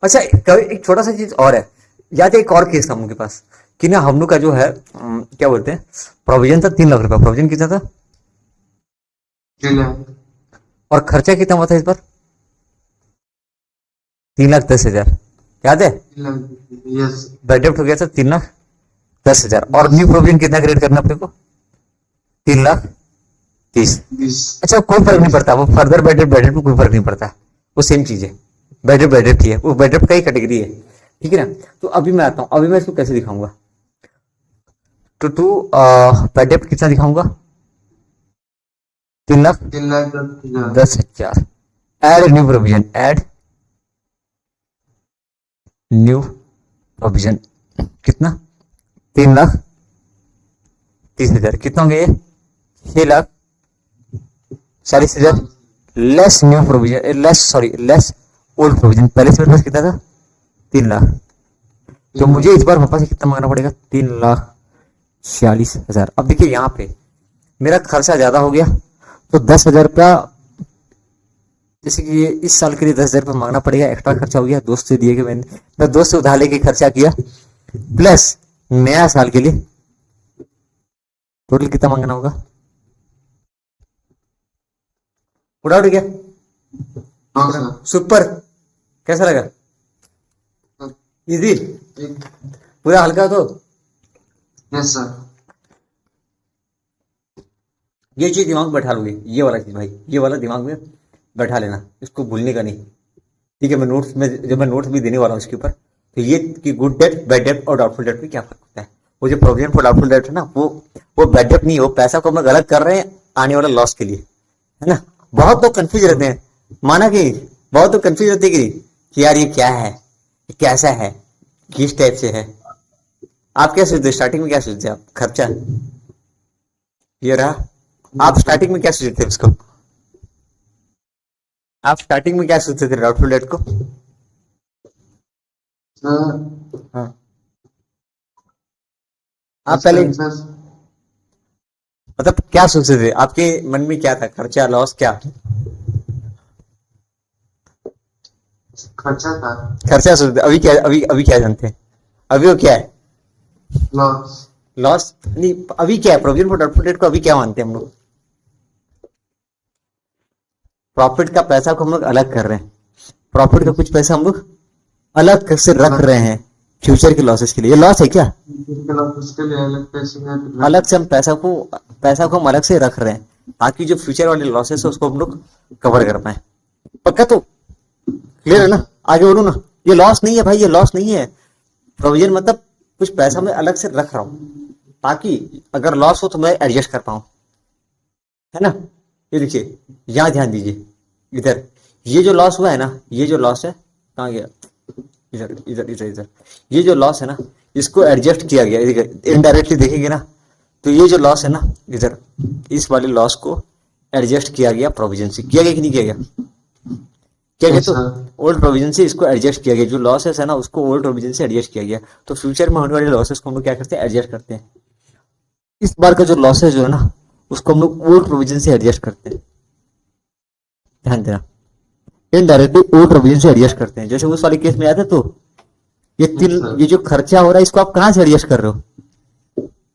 अच्छा एक छोटा सा चीज और है, या तो एक और केस था हम लोग के पास कि ना हम लोग का जो है क्या बोलते हैं, प्रोविजन था 3 लाख रुपया, प्रोविजन कितना था 3 लाख। और खर्चा कितना हुआ था इस बार 3,10,000, याद है। 3 लाख। यस। बजट हो गया था 3,10,000 और न्यू प्रोविजन कितना क्रिएट करना अपने को 3,30,000। 20। अच्छा कोई फर्क नहीं पड़ता, वो फर्दर बजट बजट में कोई फर्क नहीं पड़ता, वो सेम चीज है, बजट बजट ही है, वो बजट का ही कैटेगरी है, ठीक है ना। तो अभी मैं आता हूँ, अभी मैं इसको कैसे दिखाऊंगा, तो टू बजट कितना दिखाऊंगा 3,10,000। 3,10,000, add new provision, add new provision कितना 3,30,000, कितना होंगे ये 6,40,000 less new provision, less old provision. पहले से मेरे पास कितना था 3 लाख, तो मुझे इस बार वापस से कितना मांगना पड़ेगा 3,40,000। अब देखिए यहाँ पे मेरा खर्चा ज्यादा हो गया, तो 10,000 रुपया, जैसे कि ये इस साल के लिए 10,000 रुपया मांगना पड़ेगा, एक्स्ट्रा खर्चा हो गया, दोस्त से दिए गए, मैं दोस्त से उधार लेके खर्चा किया, प्लस नया साल के लिए टोटल कितना मांगना होगा, उड़ा उड़ गया। हाँ सर। सुपर, कैसा लगा, इजी, पूरा हल्का। तो यस सर। ये चीज दिमाग में बैठा लोगे, ये वाला चीज भाई, ये वाला दिमाग में बैठा लेना, इसको भूलने का नहीं, ठीक है। मैं नोट्स में जब मैं नोट्स भी देने वाला हूँ इसके ऊपर, तो ये कि गुड डेट, बैड डेट और डाउटफुल डेट में क्या फर्क होता है। वो जो प्रोविजन फॉर डाउटफुल डेट है ना, वो बैड डेट नहीं, वो पैसा को हम गलत कर रहे हैं आने वाला लॉस के लिए, है ना। बहुत लोग कंफ्यूज रहते हैं, माना कि बहुत लोग कंफ्यूज रहते हैं कि यार ये क्या है, ये कैसा है, किस टाइप से है। आप क्या सोचते, स्टार्टिंग में क्या सोचते आप, खर्चा ये रहा, आप स्टार्टिंग में क्या सोचते थे उसको, आप स्टार्टिंग में क्या सोचते थे डाउटफुल डेट को। सर हाँ आप पहले एक्सपेंसेस। मतलब क्या सोचते थे, आपके मन में क्या था, खर्चा लॉस क्या, खर्चा था। खर्चा सोचते, अभी क्या, अभी क्या जानते हैं, अभी वो क्या है लॉस। लॉस नहीं, अभी क्या है प्रोविजन फॉर डाउटफुल डेट को अभी क्या मानते हैं हम लोग, प्रॉफिट का पैसा को हम लोग अलग कर रहे हैं, प्रॉफिट का कुछ पैसा हम लोग अलग से रख रहे हैं फ्यूचर के लॉसेस के लिए। ये लॉस है क्या, उसके लिए अलग पैसे हैं। अलग से हम पैसा को हम अलग से रख रहे हैं ताकि जो फ्यूचर वाले लॉसेस है उसको हम लोग कवर कर पाए। पक्का, तो क्लियर है ना, आगे बोलो ना। ये लॉस नहीं है भाई, ये लॉस नहीं है, प्रोविजन मतलब कुछ पैसा मैं अलग से रख रहा हूं ताकि अगर लॉस हो तो मैं एडजस्ट कर पाऊं, है ना। ये देखिए यहां ध्यान दीजिए, इधर ये जो लॉस हुआ है ना, ये जो लॉस है कहाँ गया, इधर इधर इधर इधर, ये जो लॉस है ना इसको एडजस्ट किया गया, इनडायरेक्टली देखेंगे ना तो ये जो लॉस है ना इधर, इस वाले लॉस को एडजस्ट किया गया प्रोविजन से, किया गया कि नहीं किया गया, क्या गया, तो ओल्ड प्रोविजन से इसको एडजस्ट किया गया, जो लॉसेस है ना उसको ओल्ड प्रोविजन से एडजस्ट किया गया। तो फ्यूचर में होने वाले लॉसेस को हम लोग क्या करते हैं, एडजस्ट करते हैं। इस बार का जो लॉसेस जो है ना उसको हम लोग ओल्ड प्रोविजन से एडजस्ट करते हैं, ध्यान देना, इनडायरेक्टली ओ प्रोविजन से एडजस्ट करते हैं। जैसे उस वाले केस में आया था, तो ये तीन, sir. ये जो खर्चा हो रहा है इसको आप कहाँ से एडजस्ट कर रहे हो?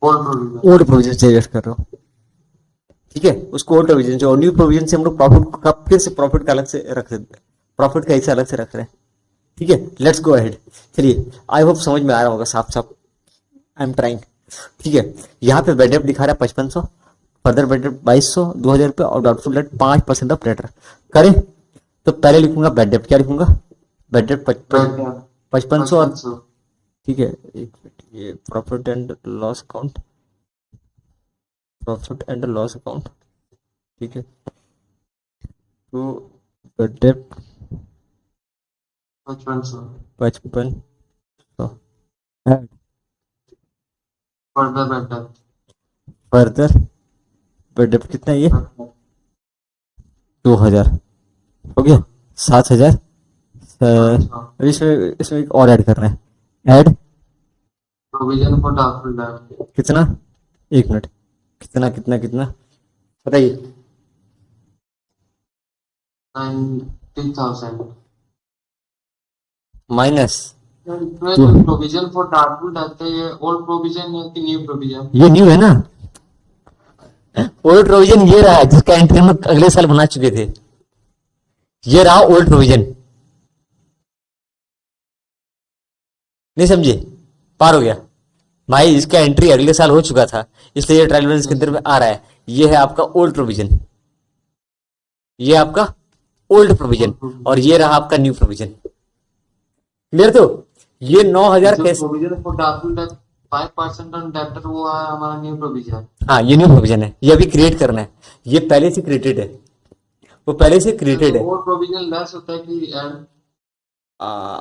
All provision. ओल्ड प्रोविजन से एडजस्ट कर रहे हो, ठीक है। उसको ओल्ड प्रोविजन से, और न्यू प्रोविजन से हम लोग प्रॉफिट का फिर से प्रॉफिट का अलग से रख देते हैं, प्रॉफिट का हिस्सा अलग से रख रहे हैं, ठीक है। Let's go ahead. चलिए, आई होप समझ में आ रहा होगा साफ साफ, आई एम ट्राइंग, ठीक है। यहाँ पे बेड डेप्ट दिखा रहा है 5500, फर्दर बेड डेप्ट 2200, 2000 रुपये, और डाउटफुल डेट 5% ऑफ डेटर करें। तो पहले लिखूंगा बेड डेप्ट, क्या लिखूंगा? बेड डेप्ट 5500, और 5500. ठीक है, एक मिनट, ये profit and loss account, profit and loss account, ठीक है। तो बेड डेप्ट 5500. 5500, Further better. फर्दर बेड डेप्ट कितना है ये? 2000 हो गया, 7000। अभी इसमें इसमें एक और ऐड कर रहे हैं, add Provision for doubtful debt. कितना, एक मिनट, कितना कितना कितना बताइए? 90,000. माइनस, इसमें जो प्रोविजन फॉर डाउटफुल डेट है, ये ओल्ड प्रोविजन है कि न्यू प्रोविजन? ये न्यू है ना। ओल्ड प्रोविजन ये रहा जिसका एंट्री हम लोग अगले साल बना चुके थे, ये रहा ओल्ड प्रोविजन, नहीं समझे? पार हो गया भाई, इसका एंट्री अगले साल हो चुका था, इसलिए ये ट्रायल बैलेंस के अंदर में आ रहा है। ये है आपका ओल्ड प्रोविजन, ये आपका ओल्ड प्रोविजन, और ये रहा आपका न्यू प्रोविजन। क्लियर? तो ये 9000 जो कैसे, provision for doubtful debt 5% on debtor, वो है हमारा न्यू प्रोविजन. हाँ ये न्यू प्रोविजन है, ये अभी क्रिएट करना है, ये पहले से क्रिएटेड है, वो पहले से क्रिएटेड है। ओल्ड प्रोविजन लेस होता है कि एड? आ,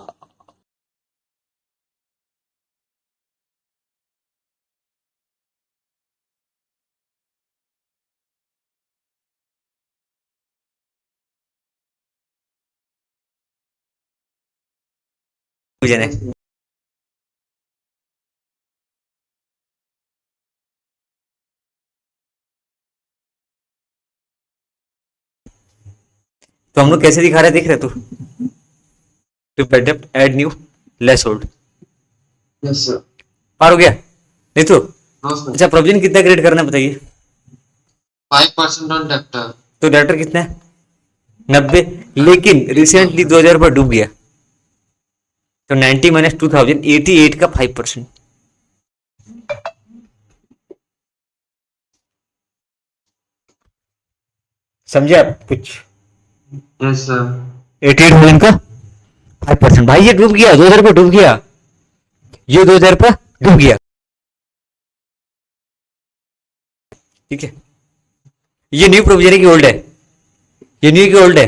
प्रोविजन है, तो हम लोग कैसे दिखा रहे हैं, देख रहे तू? टू बेड डेप्ट add new less old, yes sir. पार हो गया? नहीं तो नो सर. अच्छा, प्रोविजन कितना क्रिएट करना है बताइए? 5% ऑन डेटर. तो डेटर कितना है? 90, लेकिन रिसेंटली 2000 पर डूब गया, तो 90 माइनस 2000, 88 का 5%। समझे आप कुछ? Yes sir. 88,000 का 5%। भाई ये डूब गया, 2000 पर डूब गया, ये 2000 पर डूब गया, ठीक है। ये न्यू प्रोविजन है कि ओल्ड है? ये न्यू की ओल्ड है?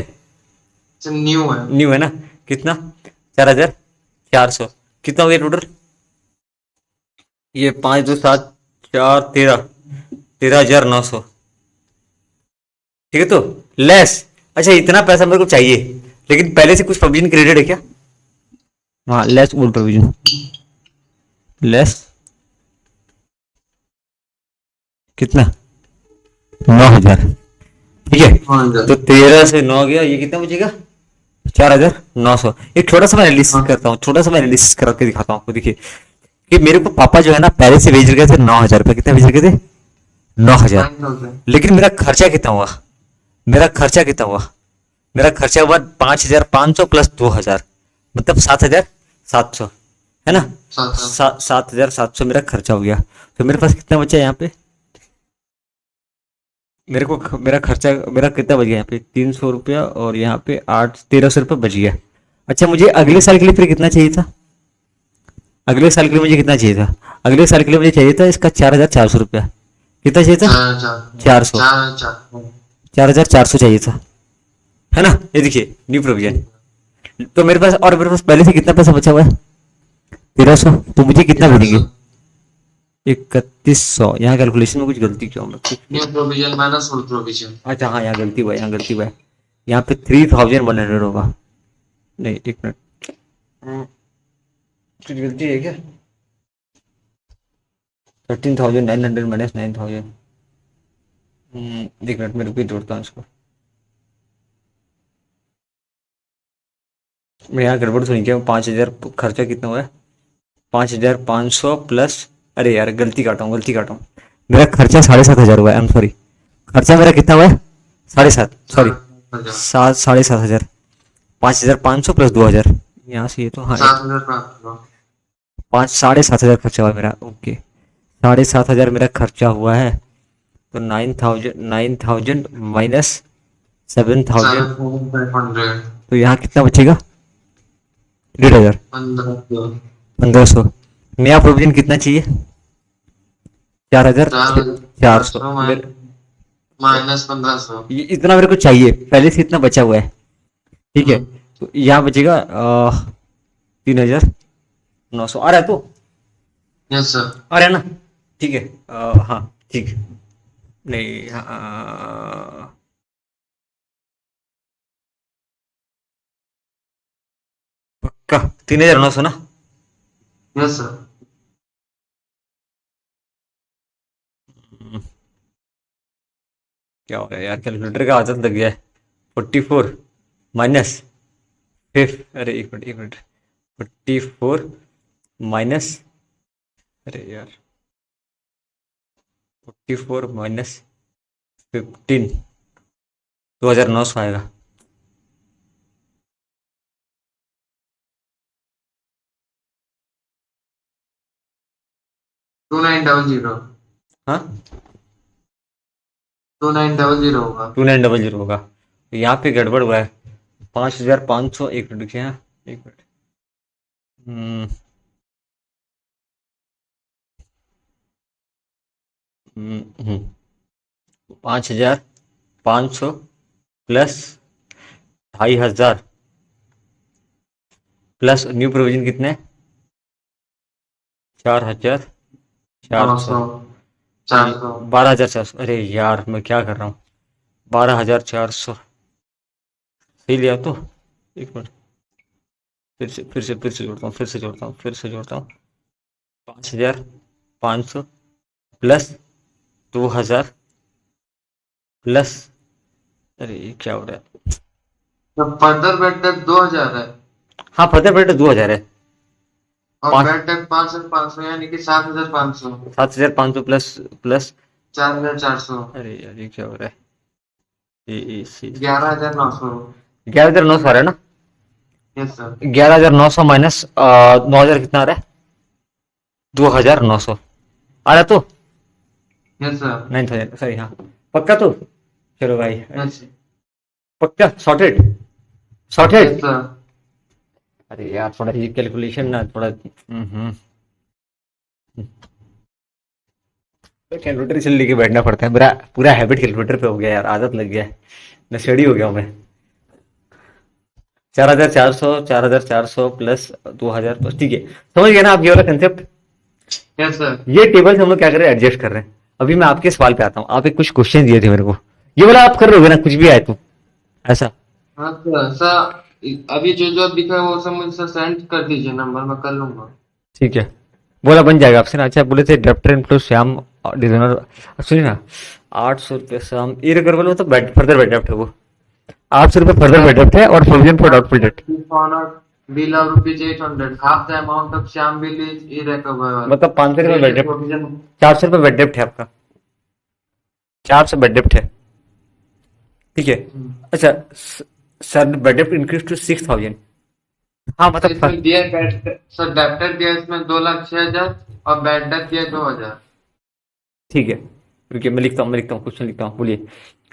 न्यू है. न्यू है ना। कितना? 4400। कितना हो गया टोटल? ये 5 2 7 4 13, 13,900, ठीक है। तो लेस, अच्छा इतना पैसा मेरे को चाहिए, लेकिन पहले से कुछ प्रोविजन क्रेडिट है क्या? हाँ, लेस ओल्ड प्रोविजन, लेस कितना? 9000, ठीक है। तो 13 से 9 गया, ये कितना बचेगा? 4900। एक छोटा सा मैं एनालिसिस करता हूँ, छोटा सा मैं एनालिसिस करके दिखाता हूँ आपको। देखिए कि मेरे को पापा जो है ना पहले से भेज रखे थे 9000 रुपये। कितना भेज रखे थे? 9000। 9,000. लेकिन मेरा खर्चा कितना हुआ? मेरा खर्चा कितना हुआ? मेरा खर्चा हुआ 5500 प्लस 2000, मतलब 7700, है ना। 7700 मेरा खर्चा हो गया। तो मेरे पास कितना बचा यहाँ पे? मेरे को मेरा खर्चा, मेरा कितना बच गया यहाँ पे? 300 रुपया, और यहाँ पे 1300 रुपये बच गया। अच्छा, मुझे अगले साल के लिए फिर कितना चाहिए था? अगले साल के लिए मुझे कितना चाहिए था? अगले साल के लिए मुझे चाहिए था इसका 4400 रुपया। कितना चाहिए था? 400, 4400 चाहिए था, है ना। ये देखिए न्यू प्रोविजन। तो मेरे पास, और मेरे पास पहले से कितना पैसा बचा हुआ है? 1300। तो मुझे कितना भेजेंगे? 3100। यहाँ कैलकुलेशन में कुछ गलती क्यों? New provision minus old provision. अच्छा हाँ, यहाँ गलती हुआ है, यहाँ गलती हुआ है। यहाँ पे 3100 होगा। नहीं, एक मिनट, कुछ गलती है क्या? 13,900 माइनस 9,000। एक मिनट, मैं रुपये जोड़ता हूँ इसको। मैं यहाँ गड़बड़ तो नहीं किया, 5,000 खर्चा कितना हुआ है, 5,500 प्लस, अरे यार गलती काटा हूँ, मेरा खर्चा 7,500 हुआ है, आई एम सॉरी, खर्चा मेरा कितना हुआ है, 7,500, सॉरी, 7,000। 7,500, 5,500 प्लस 2,000, यहाँ से ये तो हाँ 7,500। 7,500 खर्चा हुआ है मेरा, ओके, 7,500 मेरा खर्चा हुआ है, तो 9,000 माइनस 7,000, 7,500। तो यहाँ कितना बचेगा, 1,500, 1,500। 1,500, नया प्रोविजन कितना चाहिए, 4,400, 4,400 माइनस 1,500। ये इतना मेरे को चाहिए, पहले से इतना बचा हुआ है, ठीक है, तो यहाँ बचेगा 3,900, आ रहा है, तो यस सर। आ रहा है ना, ठीक है, हाँ ठीक है, नहीं पक्का 3,900 ना, यस सर। क्या हो गया यार, कैलकुलेटर का आदत लग गया है, 44 माइनस 5, अरे एक मिनट 44 माइनस, अरे यार 44 माइनस 15, 2,900 आएगा, 2900। हाँ 2900 होगा। 2,900 होगा, तो यहाँ पे गड़बड़ हुआ है, 5,500, एक मिनट रुकिए, हाँ एक मिनट, हम्म, 5,500 प्लस 2,500 प्लस न्यू प्रोविजन कितने, 4,400, 400। 12,400, अरे यार मैं क्या कर रहा हूँ, 12,400 सही लिया तो, एक मिनट, फिर से जोड़ता हूँ 5,500 प्लस 2,000 प्लस, अरे ये क्या हो रहा है, तो फर्दर बेड डेप्ट 2,000 है हाँ फतेह पेट 2,000 है, और पाँच बेड डेप्ट 5,500 यानी कि 7,500। 7,500 प्लस प्लस, 4,400। अरे यार ये क्या हो रहा है, ये सी 11,900। 11,900 आ रहा है ना, यस सर। 11,900 माइनस 9,000 कितना आ रहा है, 2,900 आ रहा है, तो यस सर। 9,000, सही, हाँ पक्का, तो चलो भाई, यस। पक्का सॉर्टेड, यस सॉर्टेड, सर। अरे यार थोड़ा ये कैलकुलेशन ना थोड़ा, कैलकुलेटर से लेके बैठना पड़ता है, मेरा पूरा हैबिट कैलकुलेटर पे हो गया यार, आदत लग गया है, नशेड़ी हो गया हूँ मैं, 4,400 प्लस 2,000 प्लस, ठीक है, समझ गया ना आप ये वाला कंसेप्ट, यस सर। ये टेबल से हम लोग क्या कर रहे हैं, एडजस्ट कर रहे हैं, अभी मैं आपके सवाल पे आता हूँ, आप एक कुछ क्वेश्चन दिए थे मेरे को, ये वाला आप कर रहे हो ना, कुछ भी आए तो ऐसा, हाँ सर। सर अभी जो जो दिखा है वो सब मुझे सेंड कर दीजिए, नंबर मैं कर लूंगा। ठीक है, बोला बन जाएगा आपसे ना, अच्छा बोले थे डेप्टर इनफ्लो श्याम डिजाइनर, सुनिए ना, 800 रुपये श्याम इरेगरेबल में, तो फर्दर बेड डेप्ट है वो, 800 रुपये फर्दर बेड डेप्ट है, और provision for doubtful debt, Dishonored bill of rupees 800. Half the amount of sham bill is irrecoverable. मतलब 500 रुपये बेड Create a डेप्ट, provision. 400 रुपये बेड डेप्ट है आपका, 400 बेड डेप्ट है, ठीक है, अच्छा, सर बेड डेप्ट इंक्रीज टू 6,000, हाँ तो मतलब इसमें दिया सर डेप्टर दिया इसमें 2,06,000 और बैड डेट दिया 2,000। ठीक है, रुकिए मैं लिखता हूँ क्वेश्चन लिखता हूँ, बोलिए,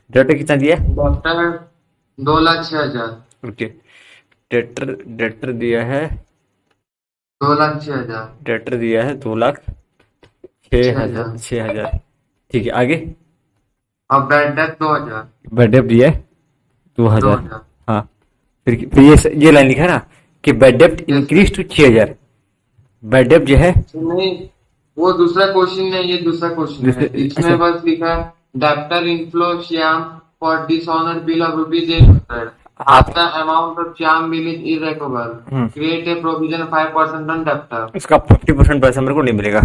डेटर कितना दिया है, डेप्टर 2,06,000। रुकिए, डेटर डेटर दिया है, 2,06,000। डेटर दिया है 2,06,000, 6,000, ठीक है, आगे और बैड डेट 2,000। बेड डेप्ट दिया है 2,000, 2,000। हाँ, फिर ये लाइन लिखा है ना कि बेड डेप्ट इंक्रीज टू 6,000, बेड डेप्ट जो है, नहीं, वो दूसरा क्वेश्चन नहीं, ये दूसरा क्वेश्चन है। इसमें अच्छा, बस लिखा है debtor inflow Shyam for dishonour bill of rupees 800। आप Half the amount of sham bill is irrecoverable. Create a provision 5% on debtor. इसका 50% पैसा मेरे को नहीं मिलेगा,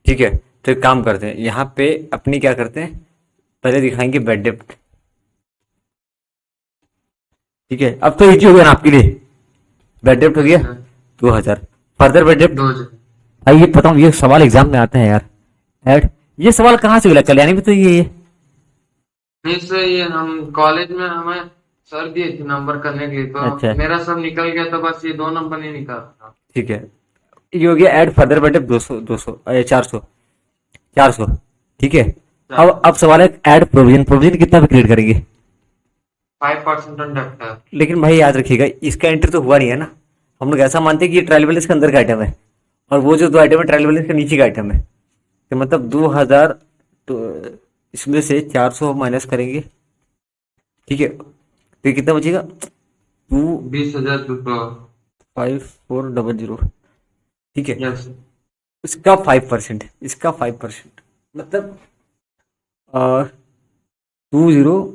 ठीक है, तो एक काम करते हैं, यहाँ पे अपनी क्या करते हैं, पहले दिखाएंगे बेड डेप्ट, ठीक है, अब तो इजी हो गया ना आपके लिए, बैड डेप्ट हो गया 2000। फर्दर बैड डेप्ट, 2000। ये पता हूँ ये सवाल एग्जाम में आते हैं यार। ऐड, ये सवाल कहाँ से मिला, कल्याणी में तो ये नहीं सर, ये हम कॉलेज में हमें सर दिए थे नंबर करने के लिए, अच्छा तो मेरा सब निकल गया था, बस ये 2 नंबर नहीं निकला था। ठीक है। ये हो गया ऐड फर्दर बैड डेप्ट 200 200 400 400। ठीक है। अब सवाल है ऐड प्रोविजन, प्रोविजन कितना पे क्रिएट करेंगे? 5% ऑन डेप्टर। लेकिन भाई याद रखिएगा इसका एंट्री तो हुआ नहीं है ना। हम लोग ऐसा मानते हैं कि ये ट्रायल बैलेंस के अंदर का आइटम है और वो जो दो आइटम है ट्रायल बैलेंस के नीचे का आइटम है। तो मतलब 2000, तो इसमें से 400 माइनस करेंगे। ठीक है, तो ये कितना बचेगा? 20,000 रुपये। 25400। ठीक है। यस। इसका 5%, इसका 5% मतलब 20,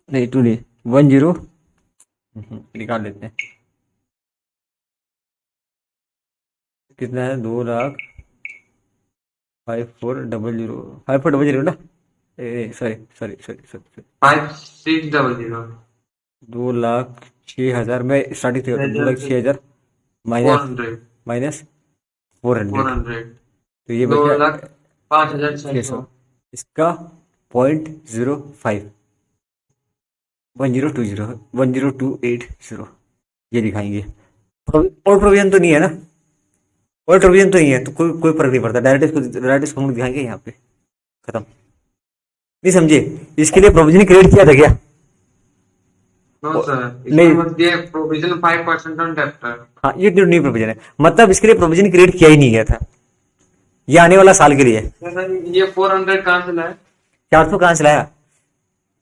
नहीं 2 नहीं 10, निकाल लेते हैं। कितना है? 2,00,000, 5400, 5400 ना, सॉरी सॉरी सॉरी सॉरी, 5600। 2,06,000 में स्टार्टिंग से 2,06,000 फोर माइनस हंड्रेड माइनस 400, 400। तो ये दो बचा लाख पाँच हजार छह 600। सौ इसका 0.05, 1020, 10280 ये दिखाएंगे। और प्रोविजन तो नहीं है ना, और प्रोविजन तो नहीं है, तो कोई फर्क नहीं पड़ता। डायरेक्ट इसको हम लोग दिखाएंगे यहाँ पे, खत्म। नहीं समझे? इसके लिए प्रोविजन क्रिएट किया था क्या? नो सर, नहीं, इसमें बस दिया प्रोविजन 5% ऑन डेप्टर। हाँ ये तो नहीं प्रोविजन है, मतलब इसके लिए प्रोविजन क्रिएट किया ही नहीं गया था, ये आने वाला साल के लिए है। सर ये 400 कहाँ से लाए? 400 कहाँ से लाया?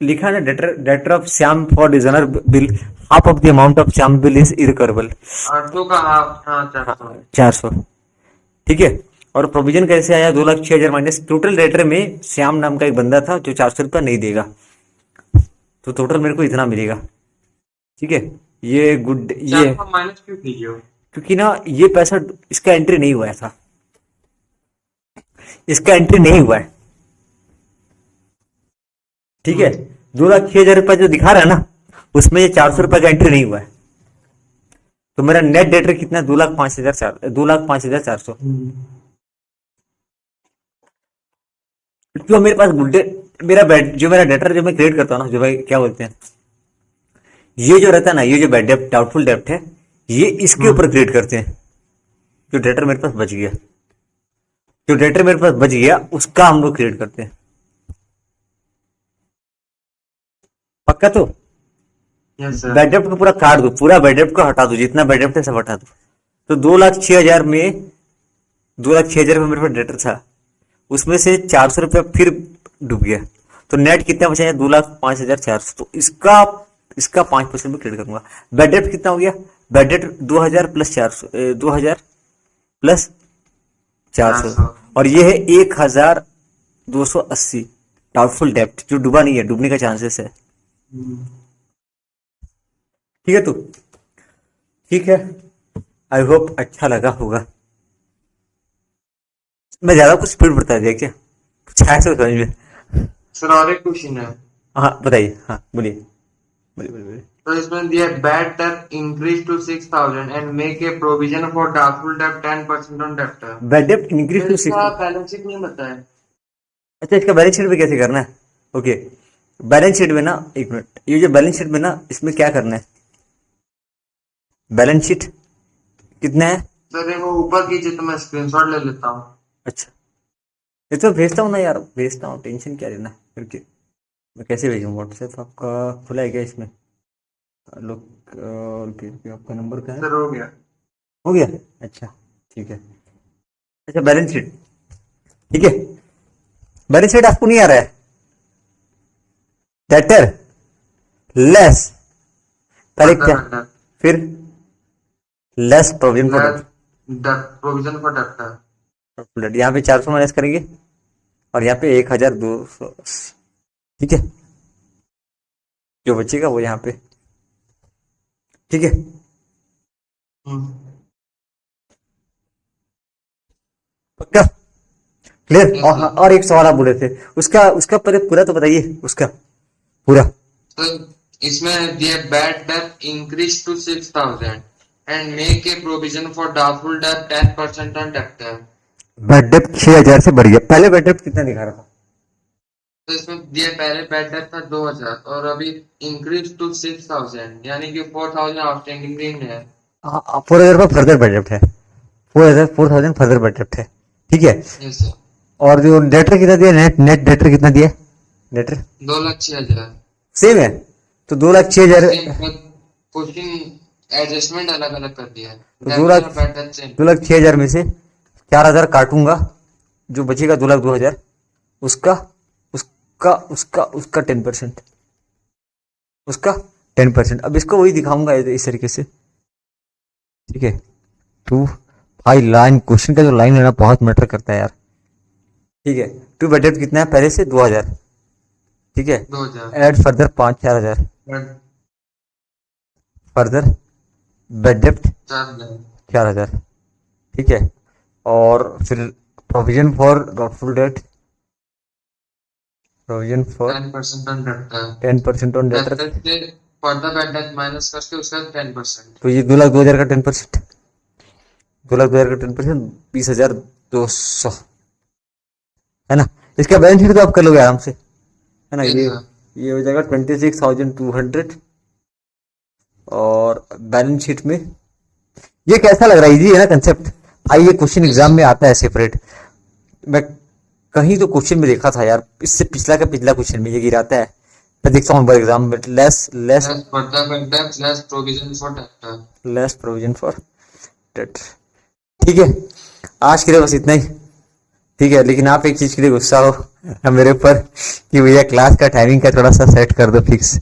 लिखा है ना, debtor of Shyam for designer bill, half of the amount of Shyam bill is irrecoverable. 800 का हाफ, हाँ 400। 400। ठीक है। और प्रोविजन कैसे आया? 2,06,000 माइनस टोटल डेटर में श्याम नाम का एक बंदा था जो 400 रुपया नहीं देगा, तो टोटल मेरे को इतना मिलेगा। ठीक है, ये गुड, ये माइनस क्यों कीजिए? क्योंकि ना ये पैसा इसका एंट्री नहीं हुआ था, इसका एंट्री नहीं हुआ है। ठीक है, 2,06,000 रुपया जो दिखा रहा है ना, उसमें ये 400 रुपया का एंट्री नहीं हुआ है, तो मेरा नेट डेटर कितना? 2,05,400। जो मेरे पास गुड जो मेरा डेटर जो मैं क्रिएट करता हूँ ना, जो भाई क्या बोलते हैं, ये जो रहता है ना, ये जो बैड डेप्ट डाउटफुल डेप्ट है, ये इसके ऊपर क्रिएट करते हैं। जो डेटर मेरे पास बच गया, जो डेटर मेरे पास बच गया उसका हम लोग क्रिएट करते हैं। पक्का? तो यस सर। बैड डेप्ट को पूरा काट दो, पूरा बैड डेप्ट को हटा दो, जितना बैड डेप्ट है सब हटा दो। तो 2,06,000 में 2,06,000 में मेरे पास डेटर था, उसमें से 400 रुपया फिर डूब गया, तो नेट कितना बचा है? 2,05,400। तो इसका 5% में क्रेडिट करूंगा। बैड डेप्ट कितना हो गया? बैड डेप्ट 2,000 प्लस 400, 2,000 प्लस 400, और ये है 1,280 डाउटफुल डेप्ट जो डूबा नहीं है, डूबने का चांसेस है। ठीक है, तो ठीक है, आई होप अच्छा लगा होगा। मैं ज्यादा कुछ स्पीड बता दिया क्या? कुछ है तो समझ में? सर और एक क्वेश्चन है। हाँ बताइए, हाँ बोलिए बोलिए बोलिए बोलिए। तो इसमें दिया बैड डेप्ट increase to 6,000 and make a provision for doubtful डेप्ट 10% ऑन डेप्टर। बैड डेप्ट इंक्रीज टू 6। बैलेंस शीट नहीं बताया। अच्छा, इसका बैलेंस शीट में कैसे करना है? ओके, बैलेंस शीट में ना, एक मिनट, ये जो बैलेंस शीट में ना, इसमें क्या करना है? बैलेंस शीट कितना है? सर वो ऊपर कीजिए तो मैं स्क्रीनशॉट ले लेता हूँ। अच्छा, ये तो भेजता हूँ ना यार, भेजता हूँ, टेंशन क्या लेना फिर के। मैं कैसे भेजूँ? व्हाट्सएप आपका खुला है क्या इसमें? लोग आपका नंबर क्या है? सर हो गया। हो गया, अच्छा ठीक है। अच्छा, बैलेंस शीट, ठीक है, बैलेंस शीट आपको नहीं आ रहा है? डेटर लेस, पहले क्या, फिर less provision for provision for debtor. यहाँ पे 400 माइनस करेंगे और यहाँ पे 1,280। ठीक है, जो बचेगा वो यहाँ पे। ठीक है, पक्का क्लियर? और एक सवाल आप बोले थे, उसका उसका पहले पूरा तो बताइए, उसका पूरा। तो इसमें दिया बैड डेप्ट increase to 6,000 and make a provision for doubtful debt 10% on debtor. Bed डेप्ट 6,000 से बढ़ गया, पहले बेड डेप्ट कितना दिखा रहा था? तो इसमें दिया पहले बेड डेप्ट था 2000 और अभी इंक्रीज टू 6000 यानी कि 4000 आउटस्टैंडिंग है। 4,000 रुपये फर्दर बेड डेप्ट है, 4,000 फर्दर बेड डेप्ट है, ठीक है। Yes sir. और जो डेटर कितना दिया, नेट डेटर कितना दिया? डेटर 2,06,000 सेम है, तो 2,06,000। पुटिंग एडजस्टमेंट अलग अलग कर दिया है। तो 2,06,000 में से 4,000 काटूंगा, जो बचेगा 2,02,000, उसका उसका उसका उसका 10%, उसका 10%। अब इसको वही दिखाऊंगा इस तरीके से, ठीक है। टू भाई लाइन, क्वेश्चन का जो लाइन है ना बहुत मैटर करता है यार, ठीक है। टू बेड डेप्ट कितना है पहले से? 2,000, ठीक है। 2000 एड फर्दर 4,000 फर्दर बेड डेप्ट 4,000, ठीक है। और फिर provision for doubtful debt, provision for 10% on debtor 10% on debtor, से फर्दर बेड डेट माइनस करके उसका 10%। तो ये 2,02,000 का 10%, 2,02,000 का 10%, 20,200 है ना। इसका बैलेंस शीट तो आप कर लोगे आराम से, है ना। ये हो जाएगा 26,200। और बैलेंस शीट में ये कैसा लग रहा है? इजी है ना कंसेप्ट भाई, ये क्वेश्चन एग्जाम में आता है सेपरेट। मैं कहीं तो क्वेश्चन में देखा था यार, इससे पिछला का पिछला क्वेश्चन में ये गिराता है, मैं देखता हूँ एग्जाम में। लेस प्रोविजन फॉर डेट, ठीक है। आज के लिए बस इतना ही, ठीक है। लेकिन आप एक चीज के लिए गुस्सा हो मेरे ऊपर कि भैया क्लास का टाइमिंग का थोड़ा सा सेट कर दो फिक्स,